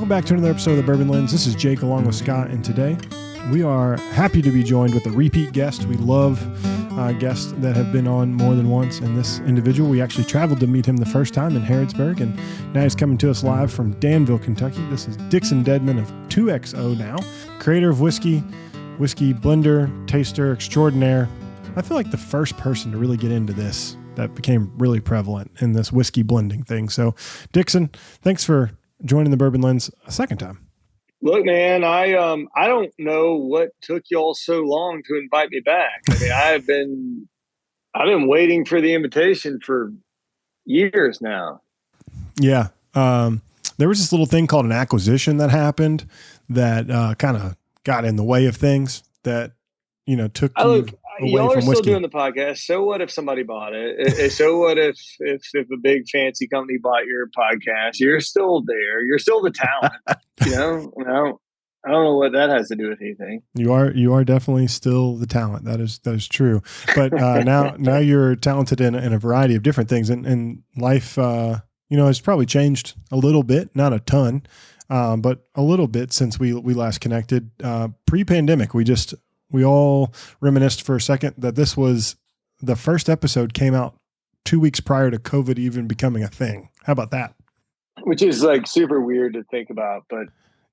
Welcome back to another episode of the Bourbon Lens. This is Jake along with Scott, and today we are happy to be joined with a repeat guest. We love guests that have been on more than once, and this individual, we actually traveled to meet him the first time in Harrodsburg, and now he's coming to us live from Danville, Kentucky. This is Dixon Dedman of 2XO now, creator of whiskey blender, taster extraordinaire. I feel like the first person to really get into this that became really prevalent in this whiskey blending thing. So Dixon, thanks for joining the Bourbon Lens a second time. Look, man, I don't know what took y'all so long to invite me back. I mean, I've been waiting for the invitation for years now. Yeah. There was this little thing called an acquisition that happened that kind of got in the way of things that, took you away y'all from are still whiskey. doing the podcast. So what if somebody bought it? So what if a big fancy company bought your podcast? You're still there. You're still the talent. I don't know what that has to do with anything. You are definitely still the talent. That is true. But now you're talented in a variety of different things, and life, has probably changed a little bit, not a ton, but a little bit since we last connected. Pre-pandemic, we all reminisced for a second that this was the first episode came out 2 weeks prior to COVID even becoming a thing. How about that? Which is like super weird to think about, but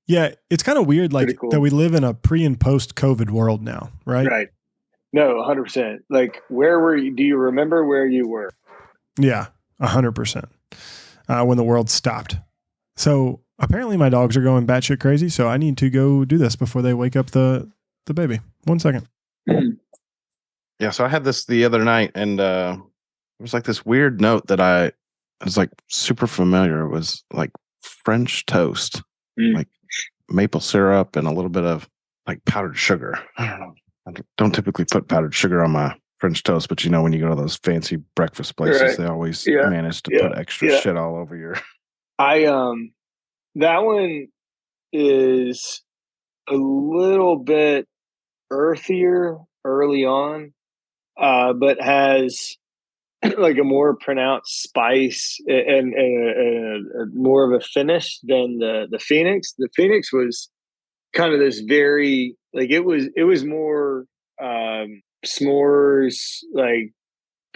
yeah, it's kind of weird, like cool. that we live in a pre and post COVID world now, right? Right. No, 100%. Like, where were you? Do you remember where you were? Yeah, 100%. When the world stopped. So apparently my dogs are going batshit crazy. So I need to go do this before they wake up the baby. 1 second. Yeah. So I had this the other night, and it was like this weird note that I was like super familiar. It was like French toast, like maple syrup and a little bit of like powdered sugar. I don't know. I don't typically put powdered sugar on my French toast, but when you go to those fancy breakfast places, right. They always Yeah. manage to put extra shit all over your. That one is a little bit earthier early on, but has like a more pronounced spice and more of a finish than the Phoenix. The Phoenix was kind of this very, like, it was more s'mores, like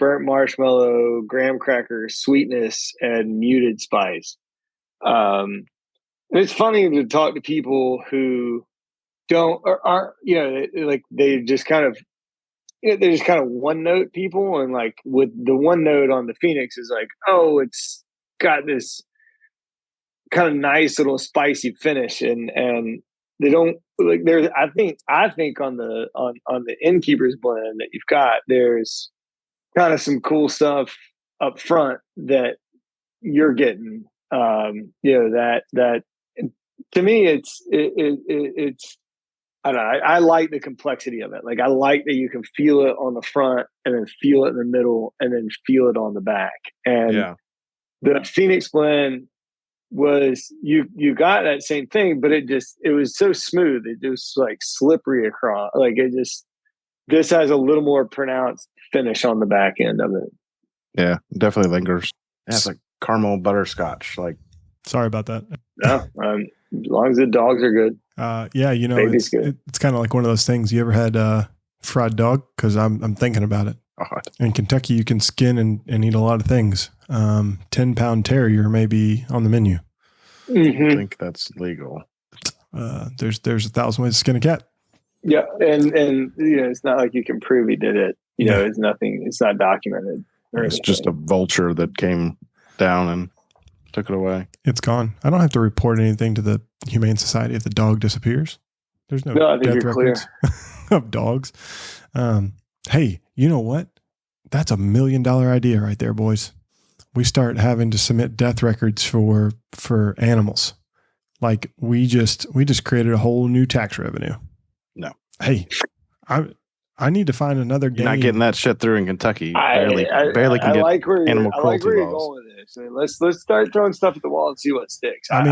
burnt marshmallow, graham cracker sweetness and muted spice. It's funny to talk to people who don't or aren't, like they just kind of, they're just kind of one note people, and like with the one note on the Phoenix is like, oh, it's got this kind of nice little spicy finish, and they don't like there's I think on the Innkeeper's blend that you've got, there's kind of some cool stuff up front that you're getting. That to me it's I don't know. I like the complexity of it. Like, I like that you can feel it on the front and then feel it in the middle and then feel it on the back. And the Phoenix blend was, you got that same thing, but it was so smooth. It just like slippery across. Like, this has a little more pronounced finish on the back end of it. Yeah, definitely lingers. Yeah, it's like caramel butterscotch. Like, sorry about that. No, as long as the dogs are good. Baby's good. It's kind of like one of those things. You ever had fried dog? Because I'm thinking about it. God. In Kentucky, you can skin and eat a lot of things. 10-pound terrier may be on the menu. Mm-hmm. I think that's legal. There's 1,000 ways to skin a cat. Yeah, and it's not like you can prove he did it. It's nothing. It's not documented. It's just a vulture that came down and took it away. It's gone. I don't have to report anything to the Humane Society if the dog disappears. There's no I think death you're records of dogs. Hey, you know what? That's $1 million idea right there, boys. We start having to submit death records for animals. Like, we just created a whole new tax revenue. No. Hey, I need to find another game. You're not getting that shit through in Kentucky. Barely can get animal cruelty where you're laws. going with this. Let's start throwing stuff at the wall and see what sticks. I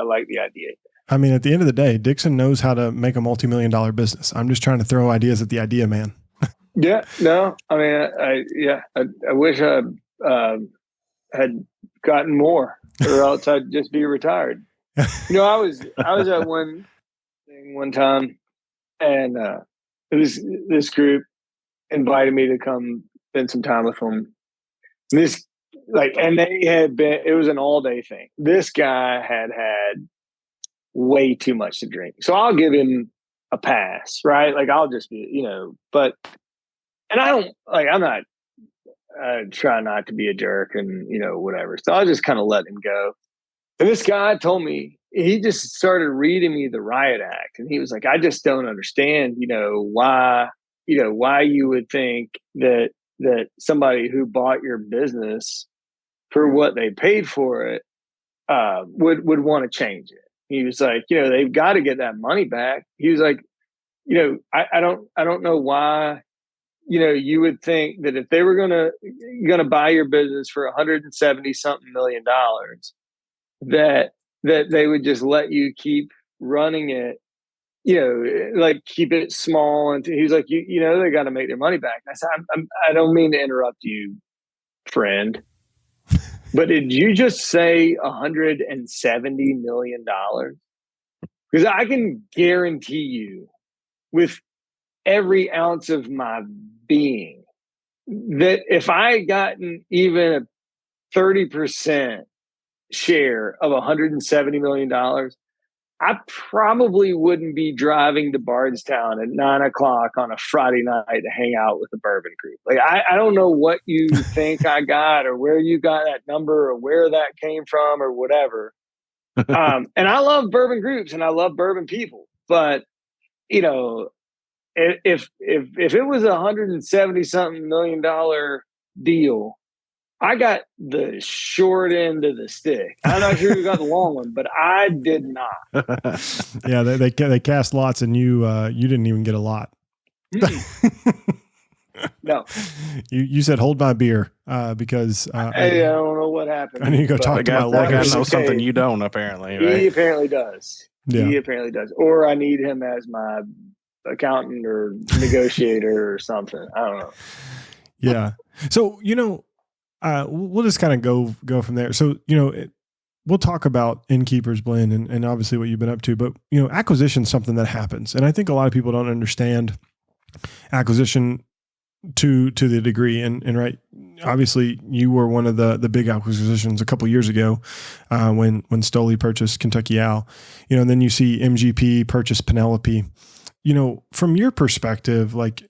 like the idea. I mean, at the end of the day, Dixon knows how to make a multi-million-dollar business. I'm just trying to throw ideas at the idea, man. Yeah, no, I mean, I wish I had gotten more, or else I'd just be retired. I was at one thing one time, and it was this group invited me to come spend some time with them. This and they had been. It was an all day thing. This guy had way too much to drink, so I'll give him a pass, right? Like I'll just be, but and I don't I'm not. I try not to be a jerk and whatever. So I'll just kind of let him go. And this guy told me, he just started reading me the riot act, and he was like, I just don't understand, why you would think that somebody who bought your business for what they paid for it would want to change it. He was like, they've got to get that money back. He was like, I don't know why, you would think that if they were gonna buy your business for $170 something million, that they would just let you keep running it, like keep it small. And he was like, they got to make their money back. And I said, I don't mean to interrupt you, friend, but did you just say $170 million? Because I can guarantee you, with every ounce of my being, that if I had gotten even a 30% share of $170 million, I probably wouldn't be driving to Bardstown at 9:00 on a Friday night to hang out with the bourbon group. Like, I don't know what you think I got, or where you got that number, or where that came from, or whatever. And I love bourbon groups and I love bourbon people, but if it was $170 something million deal, I got the short end of the stick. I'm not sure who got the long one, but I did not. Yeah, they cast lots, and you didn't even get a lot. No. You said hold my beer because I don't know what happened. I need to go talk to my lawyer. I know something you don't, apparently. Right? He apparently does. Yeah. He apparently does. Or I need him as my accountant or negotiator or something. I don't know. Yeah. So, we'll just kind of go from there. So, we'll talk about Innkeeper's blend and obviously what you've been up to, but acquisition is something that happens. And I think a lot of people don't understand acquisition to the degree. And right, obviously you were one of the big acquisitions a couple of years ago, when Stoli purchased Kentucky Owl, and then you see MGP purchase Penelope. From your perspective, like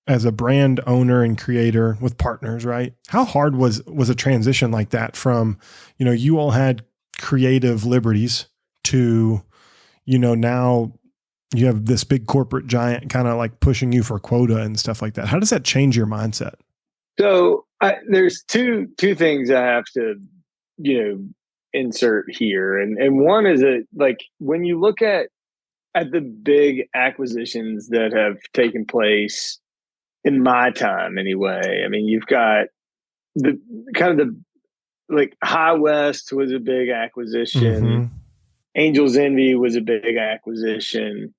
as a brand owner and creator with partners, right? How hard was a transition like that from, you all had creative liberties to, now you have this big corporate giant kind of like pushing you for quota and stuff like that. How does that change your mindset? So there's two things I have to, insert here. And one is that, like, when you look at the big acquisitions that have taken place in my time anyway, I mean, you've got the kind of like High West was a big acquisition. Mm-hmm. Angel's Envy was a big acquisition.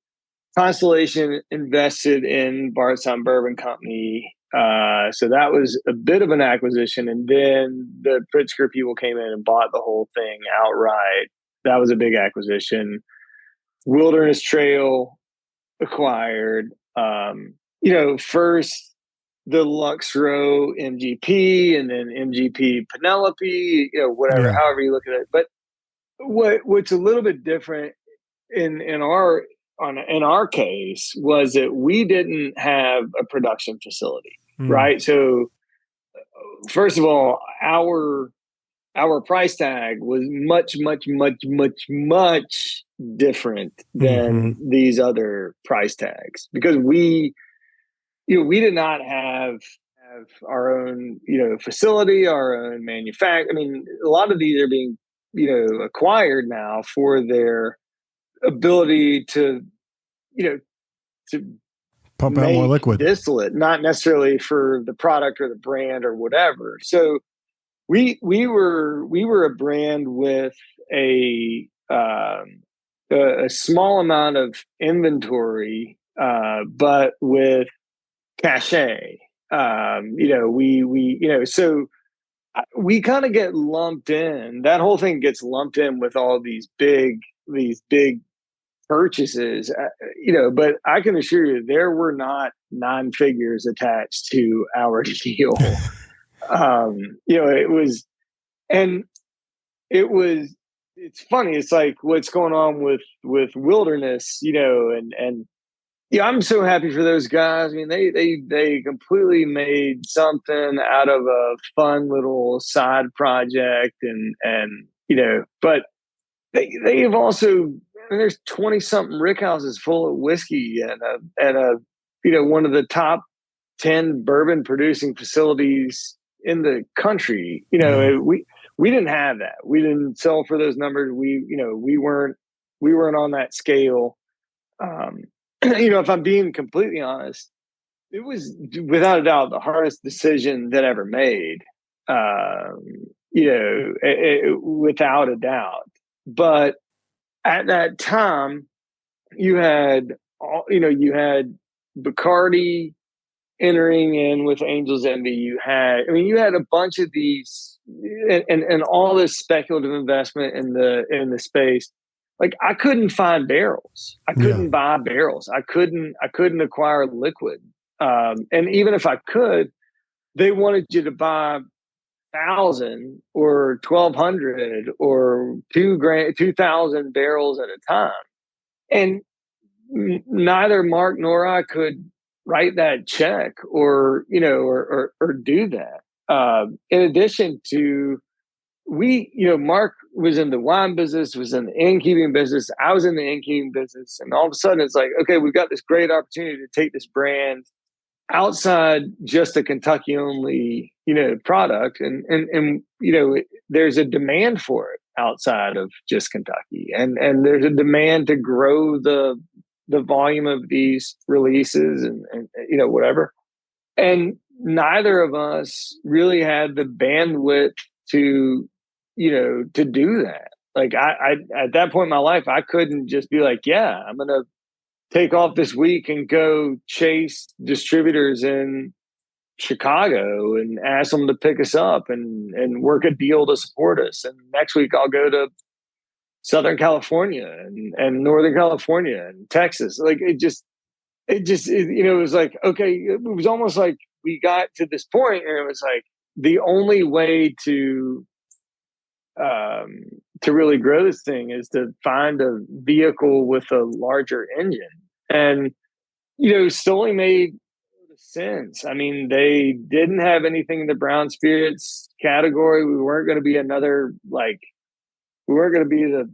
Constellation invested in Bardstown Bourbon Company. So that was a bit of an acquisition. And then the Pritzker people came in and bought the whole thing outright. That was a big acquisition. Wilderness Trail acquired, first the Lux Row MGP, and then MGP Penelope, whatever, however you look at it. But what's a little bit different in our case was that we didn't have a production facility, right? So first of all, our price tag was much, much, much, much, much different than these other price tags, because we did not have our own, facility, our own manufacturer. I mean, a lot of these are being, acquired now for their ability to pump out more liquid distillate, not necessarily for the product or the brand or whatever. So we were a brand with a small amount of inventory, but with cachet. So we kind of get lumped in. That whole thing gets lumped in with all these big purchases, but I can assure you there were not 9 figures attached to our deal. It was, and it's funny. It's like what's going on with Wilderness, and I'm so happy for those guys. I mean, they completely made something out of a fun little side project, and but they've also, I mean, there's 20 something rick houses full of whiskey and one of the top 10 bourbon producing facilities in the country. We didn't have that. We didn't sell for those numbers. We weren't on that scale. If I'm being completely honest, it was without a doubt the hardest decision that I ever made. Without a doubt. But at that time, you had Bacardi entering in with Angel's Envy. You had a bunch of these, and all this speculative investment in the space. Like, I couldn't find barrels. I couldn't buy barrels. I couldn't acquire liquid. And even if I could, they wanted you to buy 1,000 or 1,200 or 2,000 barrels at a time. And neither Mark nor I could write that check or do that. In addition to, Mark was in the wine business, was in the innkeeping business. I was in the innkeeping business. And all of a sudden it's like, okay, we've got this great opportunity to take this brand outside just a Kentucky only, product. And there's a demand for it outside of just Kentucky. And there's a demand to grow the volume of these releases and whatever. And neither of us really had the bandwidth to do that. Like, I at that point in my life, I couldn't just be like, yeah, I'm going to take off this week and go chase distributors in Chicago and ask them to pick us up and work a deal to support us. And next week I'll go to Southern California and Northern California and Texas. Like, it was like, okay, it was almost like we got to this point and it was like the only way to really grow this thing is to find a vehicle with a larger engine. And, Stoli made sense. I mean, they didn't have anything in the brown spirits category. We weren't going to be we weren't going to be the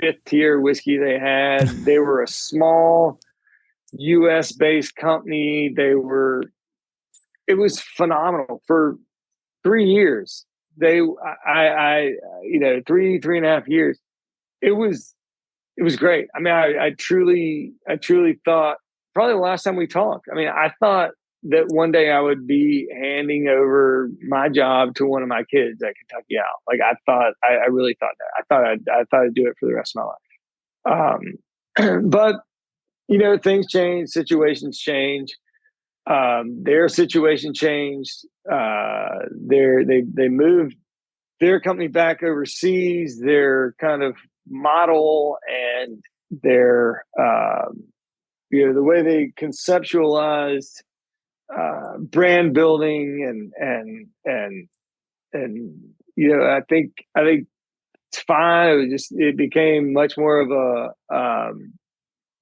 5th tier whiskey they had. They were a small US based company. It was phenomenal for 3 years. 3.5 years. It was great. I mean, I truly thought, probably the last time we talked, I mean, I thought that one day I would be handing over my job to one of my kids at Kentucky Out. Like, I really thought that. I thought I'd do it for the rest of my life. But, things change, situations change. Their situation changed. They moved their company back overseas. Their kind of model and their the way they conceptualized brand building and I think it's fine. It became much more of a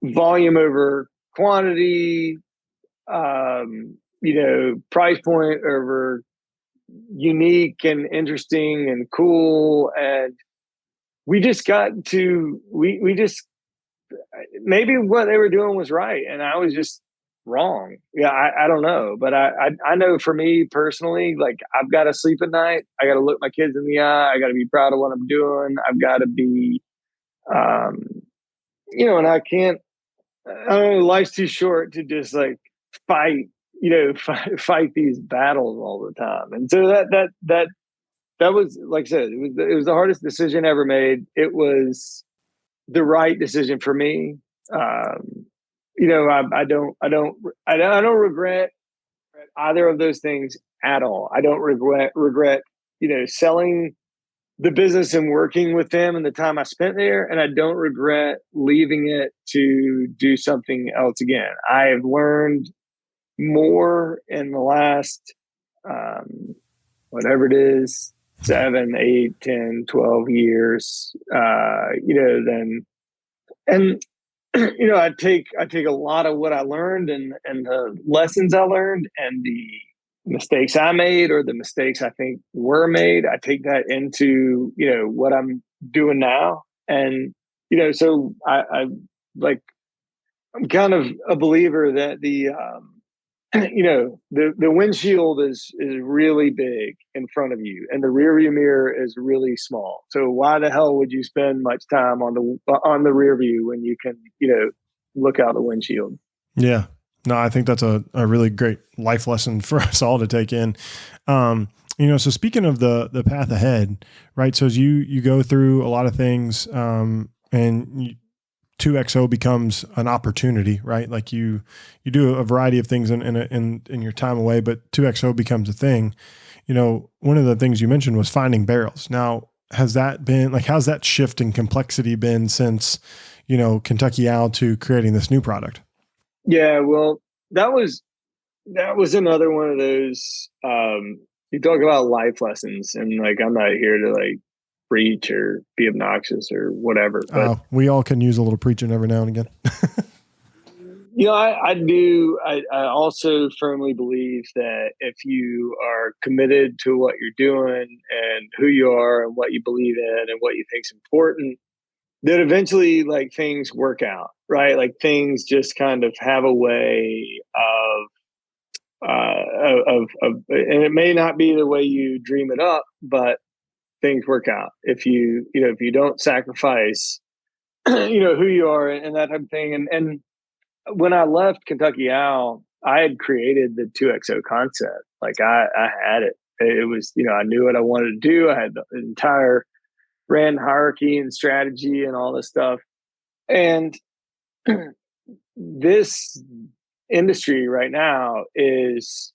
volume over quantity, price point over unique and interesting and cool. And we just got to, we just, maybe what they were doing was right. And I was just wrong. Yeah. I don't know, but I know for me personally, like, I've got to sleep at night. I got to look my kids in the eye. I got to be proud of what I'm doing. I've got to be, and I can't, I don't know, life's too short to just like fight these battles all the time. And so that was, like I said, it was the hardest decision ever made. It was the right decision for me. I don't regret either of those things at all. I don't regret selling the business and working with them and the time I spent there. And I don't regret leaving it to do something else again. I've learned more in the last, whatever it is, 7, 8, 10, 12 years, than, and, I take a lot of what I learned and the lessons I learned and the mistakes I made or the mistakes I think were made. I take that into, what I'm doing now. And, so I'm kind of a believer that the windshield is really big in front of you and the rear view mirror is really small. So why the hell would you spend much time on the rear view when you can, look out the windshield? Yeah. No, I think that's a really great life lesson for us all to take in. So speaking of the path ahead, right? So as you go through a lot of things, and 2XO becomes an opportunity, right? Like you do a variety of things in your time away, but 2XO becomes a thing. One of the things you mentioned was finding barrels. Now, how's that shift in complexity been since, Kentucky Owl to creating this new product? Yeah, well, that was another one of those, you talk about life lessons and I'm not here to preach or be obnoxious or whatever. But we all can use a little preaching every now and again. I do. I also firmly believe that if you are committed to what you're doing and who you are and what you believe in and what you think is important, that eventually things work out, right? Things just kind of have a way of, and it may not be the way you dream it up, but things work out if you don't sacrifice, who you are and that type of thing. And when I left Kentucky Owl, I had created the 2XO concept. I had it. It was, I knew what I wanted to do. I had the entire brand hierarchy and strategy and all this stuff. And this industry right now is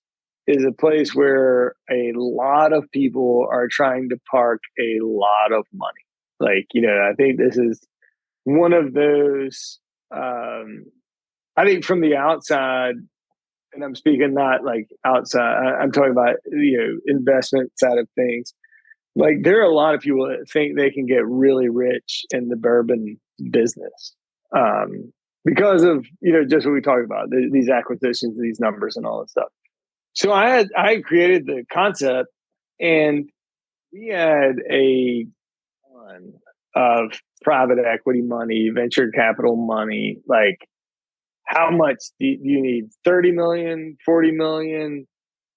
a place where a lot of people are trying to park a lot of money. I think this is one of those, I think from the outside, and I'm speaking not outside, I'm talking about, investment side of things. There are a lot of people that think they can get really rich in the bourbon business, because of, just what we talked about, these acquisitions, these numbers and all that stuff. So I created the concept and we had a ton of private equity money, venture capital money. How much do you need? 30 million, 40 million?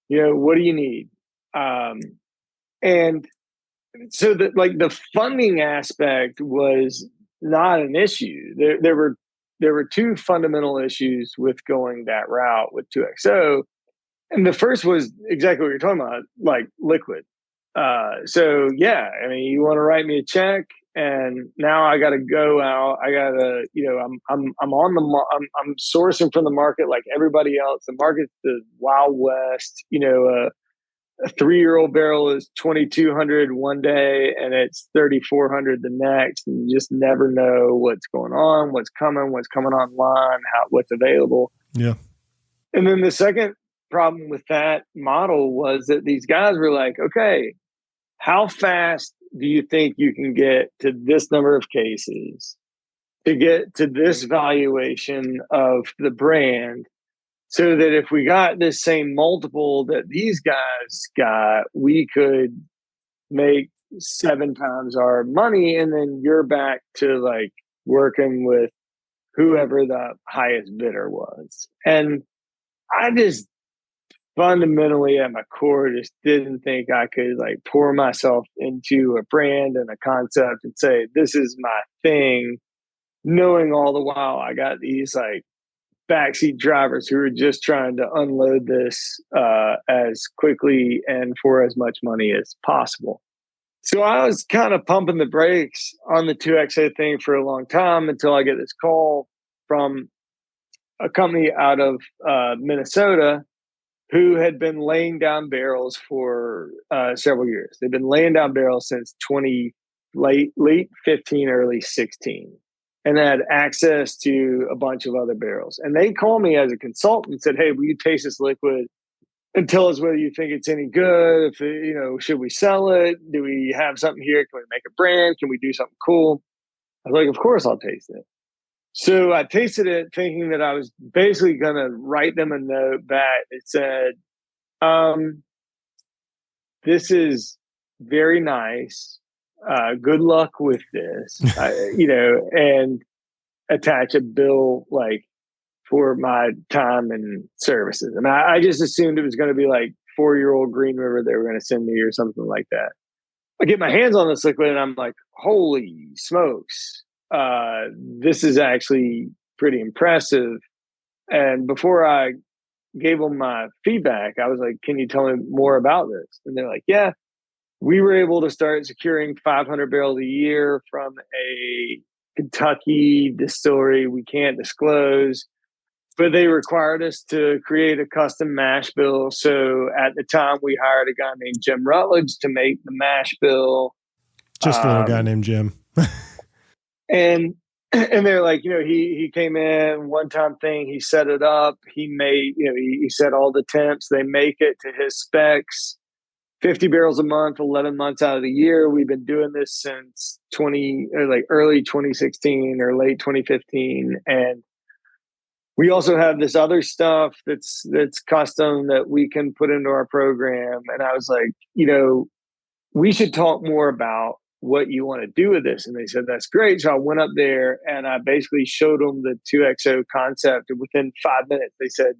What do you need? And so the funding aspect was not an issue. There were two fundamental issues with going that route with 2XO. And the first was exactly what you're talking about, liquid. So yeah, you want to write me a check, and now I got to go out. I got to, I'm on I'm sourcing from the market like everybody else. The market's the Wild West. A 3-year-old barrel is 2,200 one day, and it's 3,400 the next. And you just never know what's going on, what's coming online, what's available. Yeah. And then the second problem with that model was that these guys were like, okay, how fast do you think you can get to this number of cases to get to this valuation of the brand, so that if we got this same multiple that these guys got, we could make 7 times our money, and then you're back to working with whoever the highest bidder was. And I just fundamentally at my core just didn't think I could pour myself into a brand and a concept and say, this is my thing, knowing all the while I got these backseat drivers who are just trying to unload this as quickly and for as much money as possible. So I was kind of pumping the brakes on the 2XO thing for a long time until I get this call from a company out of Minnesota who had been laying down barrels for several years. They've been laying down barrels since late 15, early 16, and had access to a bunch of other barrels. And they called me as a consultant and said, "Hey, will you taste this liquid and tell us whether you think it's any good? If should we sell it? Do we have something here? Can we make a brand? Can we do something cool?" I was like, "Of course, I'll taste it." So I tasted it thinking that I was basically going to write them a note back that said, "This is very nice. Good luck with this," and attach a bill for my time and services. And I just assumed it was going to be like 4-year-old Green River they were going to send me or something like that. I get my hands on this liquid and I'm like, holy smokes. This is actually pretty impressive. And before I gave them my feedback, I was like, "Can you tell me more about this?" And they're like, "Yeah, we were able to start securing 500 barrels a year from a Kentucky distillery we can't disclose, but they required us to create a custom mash bill. So at the time, we hired a guy named Jim Rutledge to make the mash bill." Just a little guy named Jim. And they're like, he came in, one-time thing. He set it up. He made, he set all the temps. They make it to his specs. 50 barrels a month, 11 months out of the year. We've been doing this since early 2016 or late 2015. And we also have this other stuff that's custom that we can put into our program. And I was like, we should talk more about what you want to do with this. And they said, "That's great." So I went up there and I basically showed them the 2XO concept. And within 5 minutes, they said,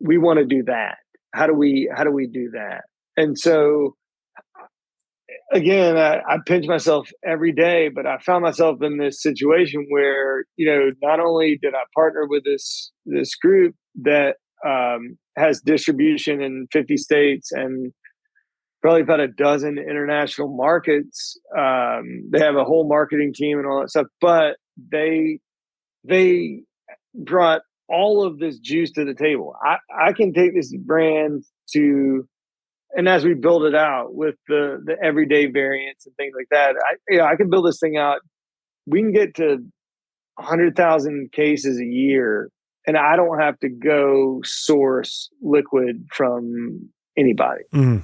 "We want to do that. How do we do that?" And so again, I pinch myself every day, but I found myself in this situation where, not only did I partner with this group that has distribution in 50 states and probably about a dozen international markets. They have a whole marketing team and all that stuff, but they brought all of this juice to the table. I can take this brand to, and as we build it out with the everyday variants and things like that, I can build this thing out. We can get to 100,000 cases a year, and I don't have to go source liquid from anybody. Mm.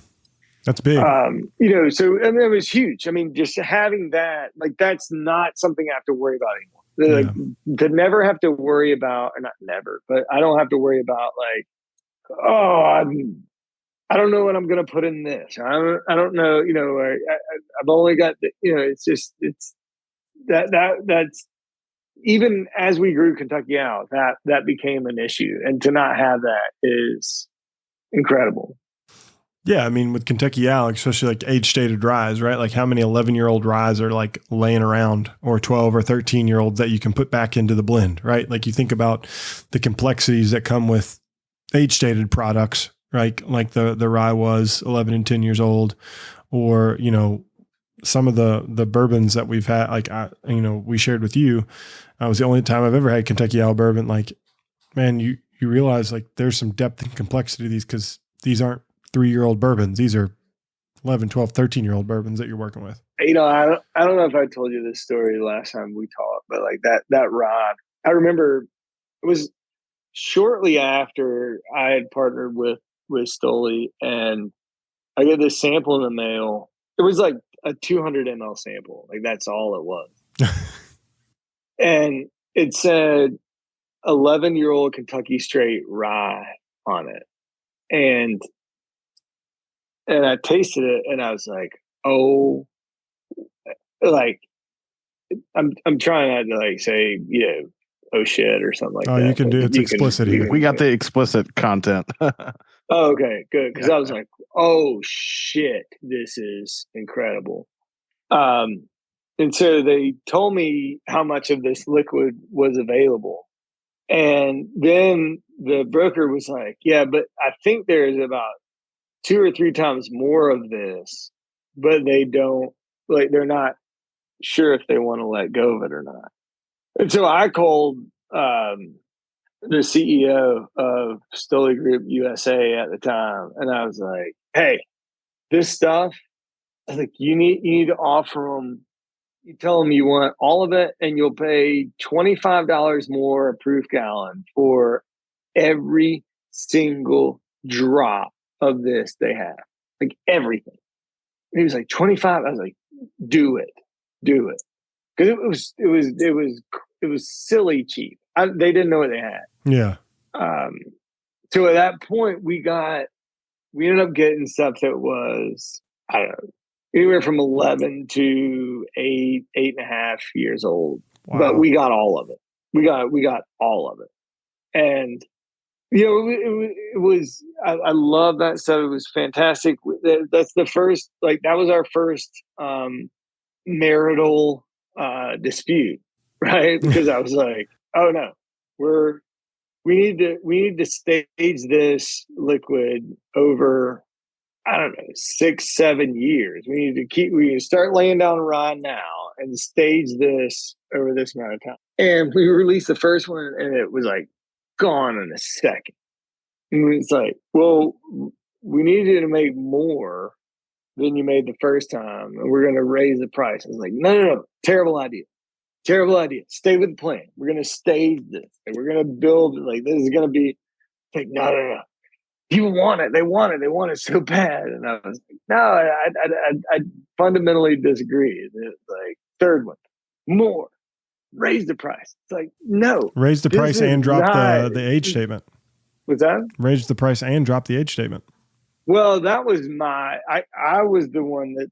That's big. So, and it was huge. I mean, just having that, that's not something I have to worry about anymore. To never have to worry about, or not never, but I don't have to worry about I don't know what I'm going to put in this. I don't know, I've only got, it's that's, even as we grew Kentucky out, that became an issue. And to not have that is incredible. Yeah, I mean, with Kentucky Al, especially age-stated ryes, right? Like how many 11-year-old ryes are laying around, or 12 or 13-year-olds that you can put back into the blend, right? Like you think about the complexities that come with age-stated products, right? Like the rye was 11 and 10 years old, or, some of the bourbons that we've had, we shared with you. Was the only time I've ever had Kentucky Al bourbon. Man, you realize there's some depth and complexity to these, because these aren't 3-year-old bourbons. These are 11, 12, 13-year-old bourbons that you're working with. I don't know if I told you this story last time we talked, but that rye, I remember it was shortly after I had partnered with Stoli, and I get this sample in the mail. It was like a 200 ml sample. That's all it was. And it said 11-year-old Kentucky straight rye on it. And I tasted it and I was like, I'm trying not to say, oh shit or something like that. You can do it's explicit here. We got the explicit content. Oh, okay, good. Because I was like, oh shit, this is incredible. And so they told me how much of this liquid was available. And then the broker was like, yeah, but I think there's about 2 or 3 times more of this, but they don't, they're not sure if they want to let go of it or not. And so I called the CEO of Stoli Group USA at the time, and I was like, "Hey, this stuff, I was like, you need to offer them. You tell them you want all of it, and you'll pay $25 more a proof gallon for every single drop of this they have, like everything." And he was like, 25. I was like, do it, because it was silly cheap. They didn't know what they had. Yeah. So at that point, we ended up getting stuff that was, I don't know, anywhere from 11 to 8.5 years old. Wow. But we got all of it. We got all of it. And, it was, I love that stuff. It was fantastic. That's the first, that was our first marital dispute, right? Because I was like, oh no, we need to stage this liquid over, I don't know, 6-7 years. We need to start laying down rye now and stage this over this amount of time. And we released the first one, and it was like gone in a second. And it's like, well, we need you to make more than you made the first time, and we're going to raise the price. I was like, no, terrible idea. Stay with the plan. We're going to stage this, and we're going to build it. This is going to be like, no. People want it. They want it so bad. And I was like, no, I fundamentally disagree. It's like, third one, more, raise the price. It's like, no. Raise the price and drop the age statement. What's that? Raise the price and drop the age statement. Well, that was I was the one that,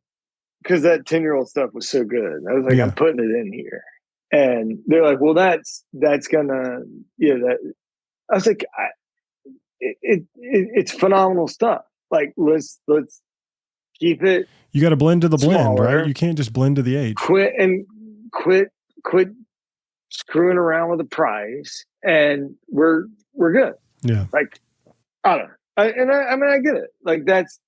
because that 10-year-old stuff was so good. I was like, I'm putting it in here. And they're like, well, that's gonna, that. I was like, it's phenomenal stuff. Let's keep it. You got to blend to the blend, smaller. right? You can't just blend to the age. Quit screwing around with the price, and we're good. Yeah. I don't know. I mean, I get it. That's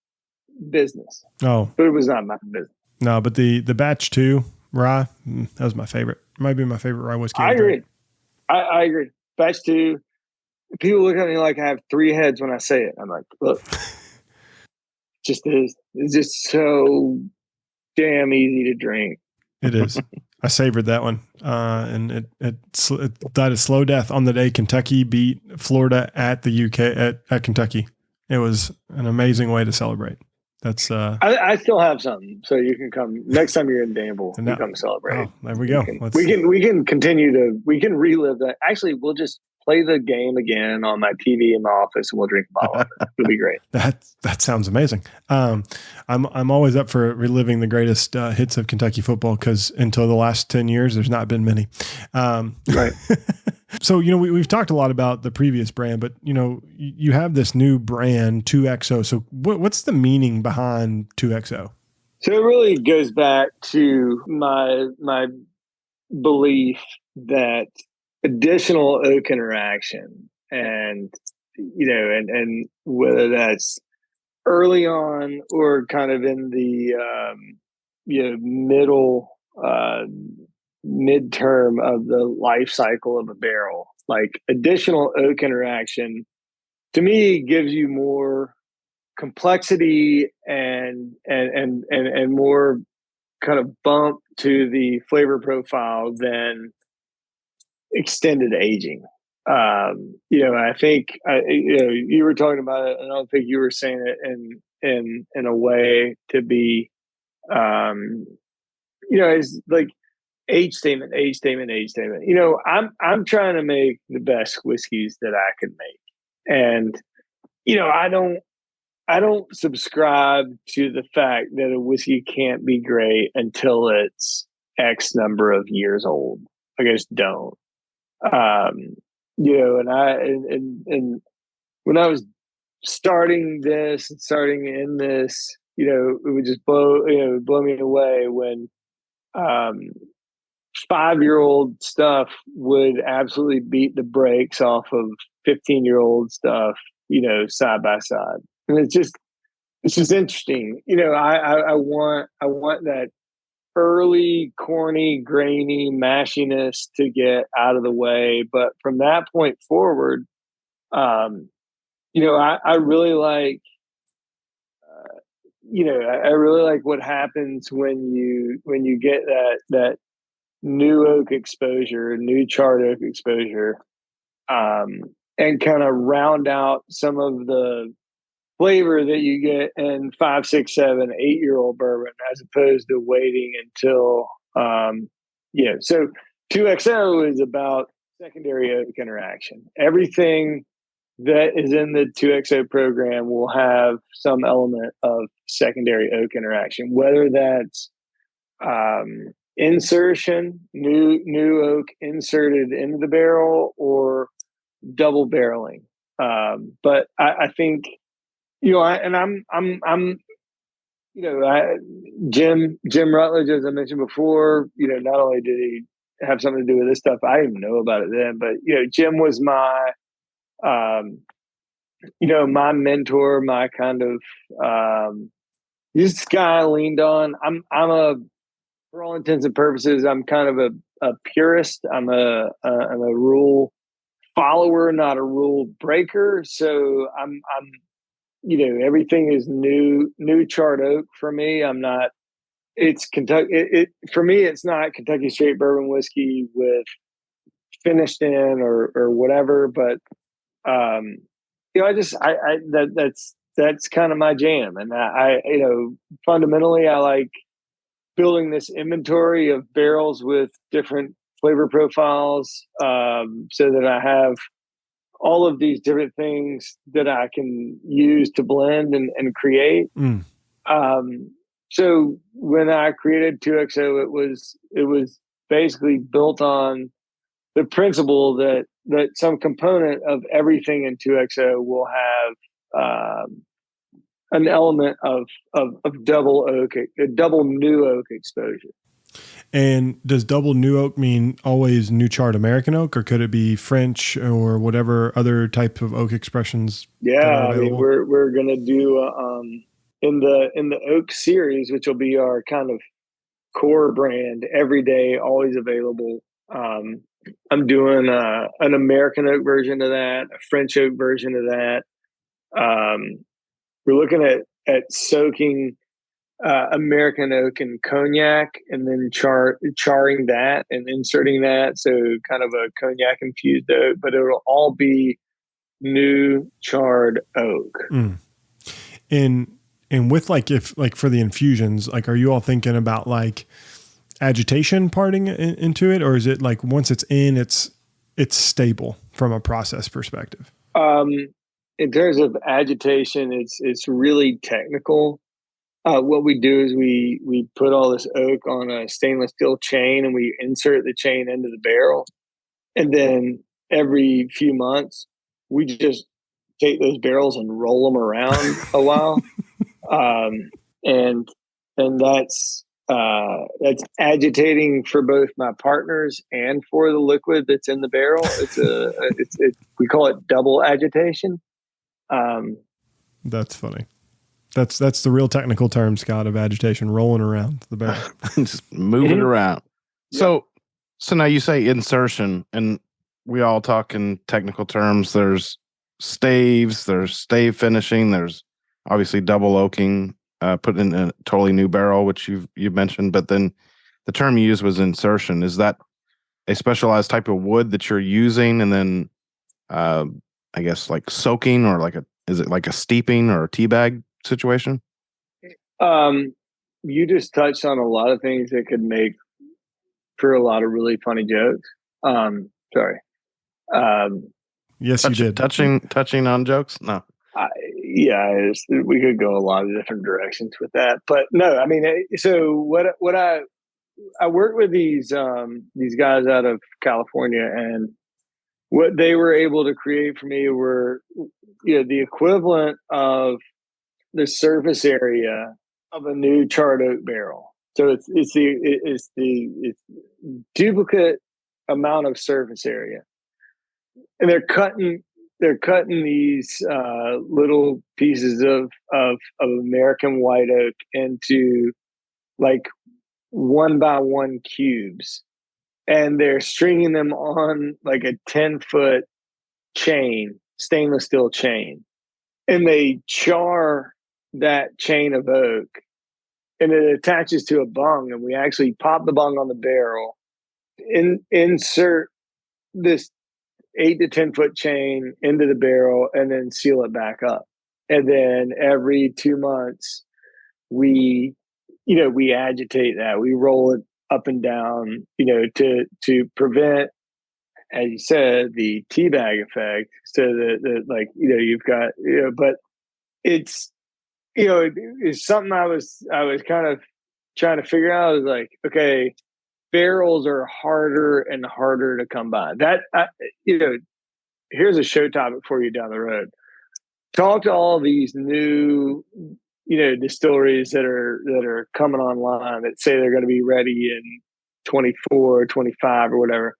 business. Oh, but it was not my business. No, but the batch 2 rye, that was my favorite. It might be my favorite rye whiskey. I agree. I agree. Batch 2. People look at me like I have 3 heads when I say it. I'm like, look, just is. It's just so damn easy to drink. It is. I savored that one, and it died a slow death on the day Kentucky beat Florida at the UK at Kentucky. It was an amazing way to celebrate. That's I still have some, so you can come next time you're in Danville. You come celebrate. Oh, there we go. We can continue to relive that. Actually, we'll just play the game again on my TV in my office, and we'll drink a bottle of it. It'll be great. That sounds amazing. I'm always up for reliving the greatest hits of Kentucky football, because until the last 10 years, there's not been many. Right. So, we've talked a lot about the previous brand, but, you have this new brand, 2XO. So what's the meaning behind 2XO? So it really goes back to my belief that additional oak interaction, and whether that's early on or kind of in the midterm of the life cycle of a barrel, additional oak interaction to me gives you more complexity and more kind of bump to the flavor profile than extended aging. I think you were talking about it, and I don't think you were saying it in a way to be it's like age statement. I'm trying to make the best whiskeys that I can make, and I don't subscribe to the fact that a whiskey can't be great until it's X number of years old. I just don't. And when I was starting in this, it would just blow me away when 5-year-old stuff would absolutely beat the brakes off of 15-year-old stuff, side by side. And it's just interesting. I want that early, corny, grainy mashiness to get out of the way. But from that point forward, I really like, I really like what happens when you get that new oak exposure, new charred oak exposure, and kind of round out some of the flavor that you get in 5, 6, 7, 8-year-old bourbon, as opposed to waiting until, So 2XO is about secondary oak interaction. Everything that is in the 2XO program will have some element of secondary oak interaction, whether that's insertion, new oak inserted into the barrel, or double barreling. But I think, Jim Rutledge, as I mentioned before, not only did he have something to do with this stuff, I didn't know about it then, but Jim was my, my mentor, my kind of, this guy I leaned on. For all intents and purposes, I'm kind of a purist. I'm a rule follower, not a rule breaker. So I'm everything is new charred oak for me. It's Kentucky. For me, it's not Kentucky straight bourbon whiskey with finished in or whatever. But that's kind of my jam. And fundamentally, I like building this inventory of barrels with different flavor profiles, so that I have all of these different things that I can use to blend and create. So when I created 2XO, it was basically built on the principle that some component of everything in 2XO will have an element of double oak, a double new oak exposure. And does double new oak mean always new charred American oak, or could it be French or whatever other type of oak expressions? Yeah, I mean, we're gonna do in the oak series, which will be our kind of core brand, every day, always available. I'm doing an American oak version of that, a French oak version of that. We're looking at soaking American oak and cognac, and then charring that and inserting that, so kind of a cognac infused oak, but it'll all be new charred oak. And with if for the infusions, are you all thinking about agitation parting into it, or is it once it's in, it's stable from a process perspective? In terms of agitation, it's really technical. What we do is we put all this oak on a stainless steel chain, and we insert the chain into the barrel. And then every few months, we just take those barrels and roll them around a while. And that's agitating for both my partners and for the liquid that's in the barrel. We call it double agitation. That's funny. That's the real technical term, Scott, of agitation, rolling around the barrel. Just moving around. Yeah. So now you say insertion, and we all talk in technical terms. There's staves, there's stave finishing, there's obviously double oaking, put in a totally new barrel, which you've mentioned, but then the term you used was insertion. Is that a specialized type of wood that you're using, and then I guess soaking, or is it like a steeping or a tea bag situation? You just touched on a lot of things that could make for a lot of really funny jokes. Sorry. Yes, you did. Touching on jokes? No. We could go a lot of different directions with that, but no, I mean, so what I work with these guys out of California, and what they were able to create for me were, the equivalent of the surface area of a new charred oak barrel. So it's the duplicate amount of surface area, and they're cutting these little pieces of American white oak into 1x1 cubes, and they're stringing them on like a 10-foot chain, stainless steel chain, and they char that chain of oak, and it attaches to a bung, and we actually pop the bung on the barrel, insert this 8 to 10 foot chain into the barrel, and then seal it back up. And then every 2 months, we agitate that. We roll it up and down, to prevent, as you said, the teabag effect. So that like, you've got, but it's, it's something I was kind of trying to figure out. I was like, okay, barrels are harder and harder to come by. That, here's a show topic for you down the road. Talk to all these new, distilleries that are coming online that say they're going to be ready in 24, 25 or whatever,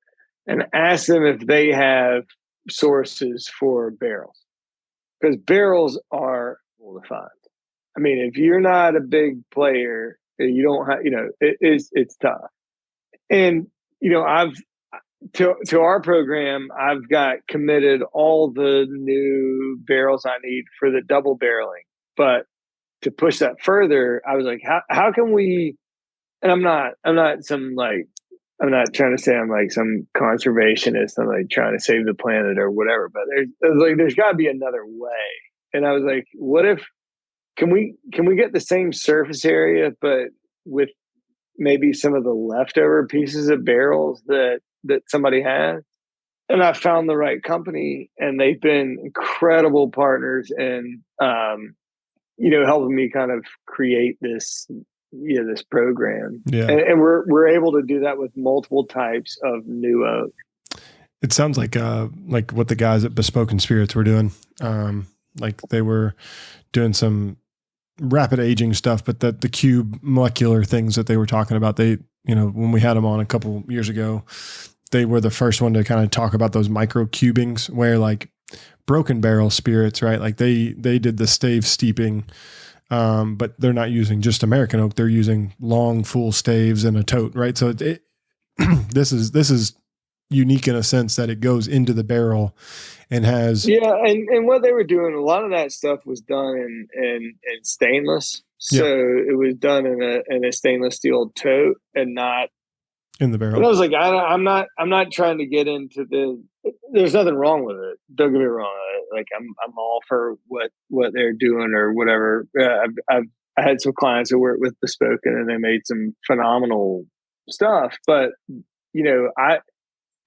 and ask them if they have sources for barrels, because barrels are well defined. I mean, if you're not a big player, you don't have, it's tough. And, I've, to our program, I've got committed all the new barrels I need for the double barreling. But to push that further, I was like, how can we, and I'm not trying to say I'm like some conservationist. I'm like trying to save the planet or whatever, but there's got to be another way. And I was like, what if, can we get the same surface area, but with maybe some of the leftover pieces of barrels that somebody has? And I found the right company, and they've been incredible partners in, helping me kind of create this, this program. Yeah. And we're able to do that with multiple types of new oak. It sounds like what the guys at Bespoke and Spirits were doing. Like they were doing some rapid aging stuff, but that the cube molecular things that they were talking about, they, when we had them on a couple years ago, they were the first one to kind of talk about those micro cubings, where like Broken Barrel Spirits, right? Like they did the stave steeping, but they're not using just American oak. They're using long full staves in a tote, right? So this is unique in a sense that it goes into the barrel and has. Yeah. And what they were doing, a lot of that stuff was done in stainless. So it was done in a stainless steel tote and not in the barrel. And I was like, I'm not trying to get into there's nothing wrong with it. Don't get me wrong. Like I'm all for what they're doing or whatever. I had some clients who worked with Bespoke, and they made some phenomenal stuff. But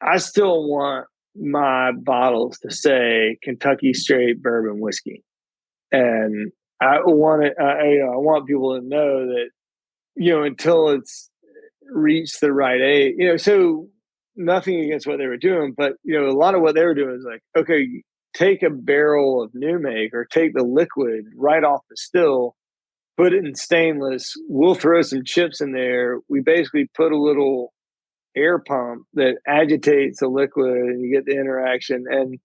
I still want my bottles to say Kentucky Straight Bourbon Whiskey, and I want it. I want people to know that until it's reached the right age, so nothing against what they were doing, but a lot of what they were doing is like, okay, take a barrel of new make or take the liquid right off the still, put it in stainless, we'll throw some chips in there, we basically put a little air pump that agitates the liquid and you get the interaction, and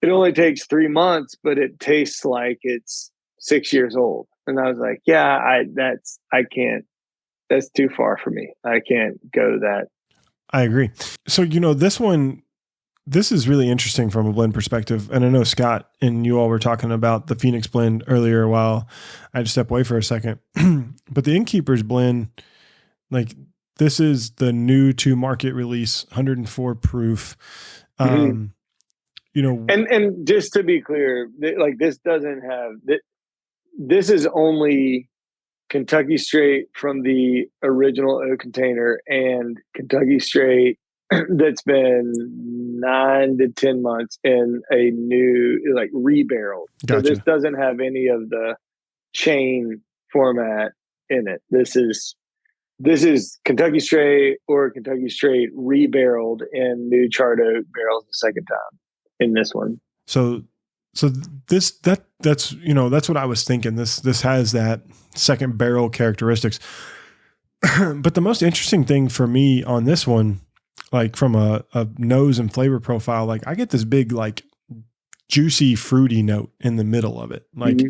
it only takes 3 months, but it tastes like it's 6 years old. And I was like, I can't, that's too far for me. I can't go to that. I agree. So, this is really interesting from a blend perspective. And I know Scott and you all were talking about the Phoenix blend earlier while I had to step away for a second, but the Innkeeper's blend, like this is the new to market release, 104 proof. And just to be clear, like this doesn't have, this is only Kentucky Straight from the original oak container and Kentucky Straight that's been 9 to 10 months in a new, like rebarreled. Gotcha. So this doesn't have any of the chain format in it. This is Kentucky Straight or Kentucky Straight rebarreled in new charred oak barrels the second time in this one. So that's what I was thinking. This has that second barrel characteristics. But the most interesting thing for me on this one, like from a nose and flavor profile, like I get this big, like juicy, fruity note in the middle of it. Like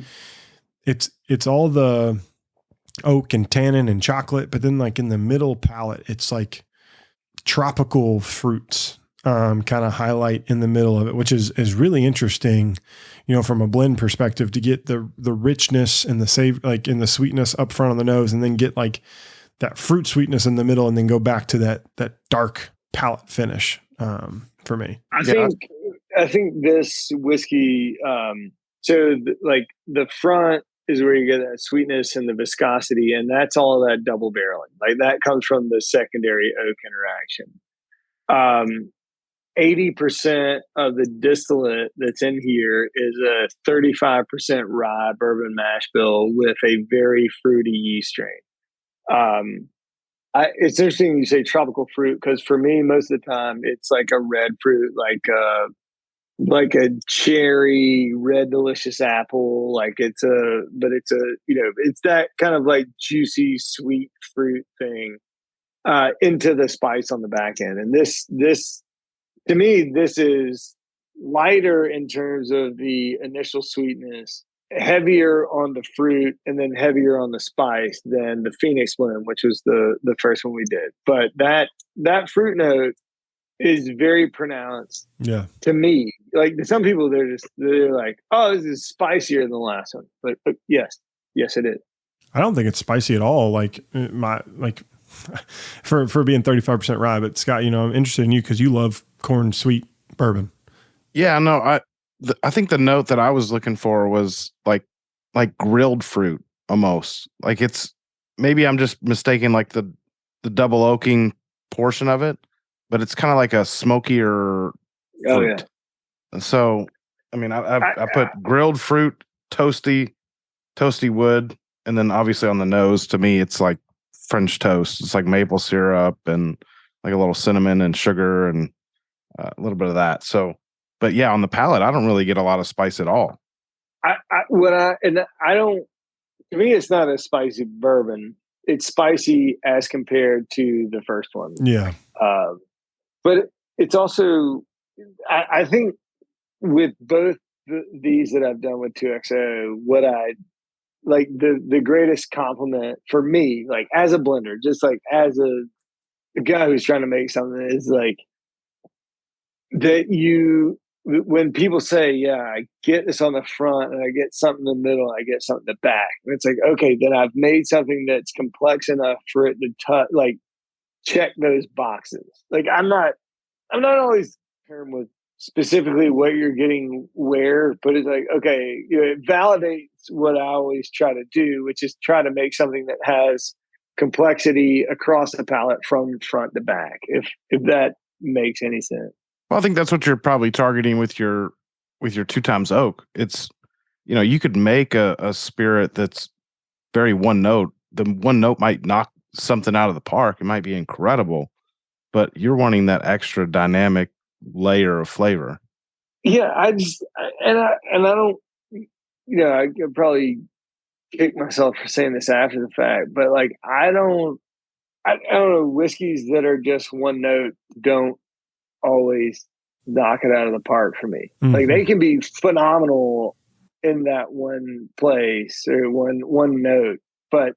it's all the oak and tannin and chocolate, but then like in the middle palate, it's like tropical fruits kind of highlight in the middle of it, which is really interesting, from a blend perspective, to get the richness and the like in the sweetness up front on the nose, and then get like that fruit sweetness in the middle, and then go back to that dark palate finish for me. I think this whiskey, like the front is where you get that sweetness and the viscosity, and that's all that double barreling. Like that comes from the secondary oak interaction. 80% of the distillate that's in here is a 35% rye bourbon mash bill with a very fruity yeast strain. It's interesting you say tropical fruit, because for me, most of the time, it's like a red fruit, like a cherry, red delicious apple. It's that kind of like juicy, sweet fruit thing into the spice on the back end. And this to me, this is lighter in terms of the initial sweetness, heavier on the fruit, and then heavier on the spice than the Phoenix blend, which was the first one we did. But that fruit note is very pronounced. Yeah. To me, like some people, they're like, oh, this is spicier than the last one. But yes, it is. I don't think it's spicy at all. For being 35% rye, but Scott, I'm interested in you because you love corn sweet bourbon. Yeah, no, I think the note that I was looking for was like grilled fruit almost. Like it's, maybe I'm just mistaking like the double oaking portion of it, but it's kind of like a smokier fruit. Oh yeah. And so, I mean, I put grilled fruit, toasty wood, and then obviously on the nose, to me, it's like French toast. It's like maple syrup and like a little cinnamon and sugar and a little bit of that. So, but yeah, on the palate, I don't really get a lot of spice at all. To me, it's not a spicy bourbon. It's spicy as compared to the first one. Yeah. But it's also, I think with both these that I've done with 2XO, what I like the greatest compliment for me, like as a blender, just like as a guy who's trying to make something, is like that when people say, yeah, I get this on the front and I get something in the middle, I get something in the back. And it's like, okay, then I've made something that's complex enough for it to check those boxes. Like I'm not always concerned with specifically what you're getting where, but it's like, okay, it validates what I always try to do, which is try to make something that has complexity across the palette from front to back, if that makes any sense. Well, I think that's what you're probably targeting with your 2 times oak. It's, you could make a spirit that's very one note. The one note might knock something out of the park. It might be incredible, but you're wanting that extra dynamic layer of flavor. Yeah, I don't, I could probably kick myself for saying this after the fact, but like I don't know, whiskeys that are just one note don't always knock it out of the park for me. Mm-hmm. Like they can be phenomenal in that one place or one note, but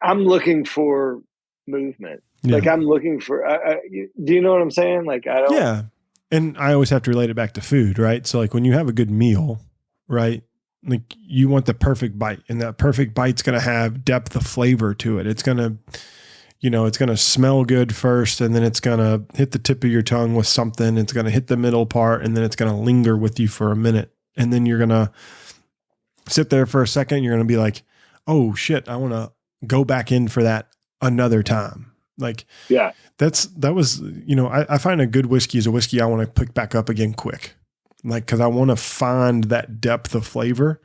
I'm looking for movement. Yeah. Like I'm looking for, do you know what I'm saying? Like I don't. Yeah. And I always have to relate it back to food, right? So like when you have a good meal, right? Like you want the perfect bite, and that perfect bite's going to have depth of flavor to it. It's going to, it's going to smell good first, and then it's going to hit the tip of your tongue with something. It's going to hit the middle part, and then it's going to linger with you for a minute. And then you're going to sit there for a second. You're going to be like, oh shit, I want to go back in for that another time. Like, yeah, that was, I find a good whiskey is a whiskey I want to pick back up again quick. Like, cause I want to find that depth of flavor.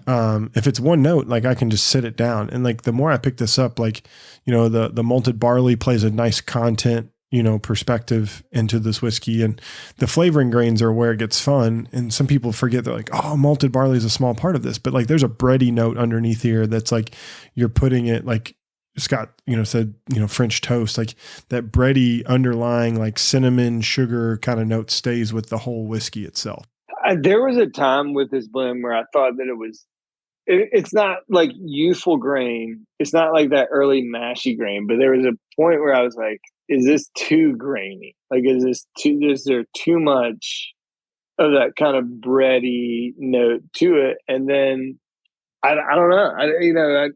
If it's one note, like I can just sit it down. And like, the more I pick this up, like, the malted barley plays a nice content, perspective into this whiskey, and the flavoring grains are where it gets fun. And some people forget that like, oh, malted barley is a small part of this, but like there's a bready note underneath here. That's like, you're putting it like Scott, said, French toast, like that bready underlying like cinnamon sugar kind of note stays with the whole whiskey itself. There was a time with this blend where I thought that it's not like youthful grain. It's not like that early mashy grain, but there was a point where I was like, is this too grainy? Like, is there too much of that kind of bready note to it? And then I don't know. I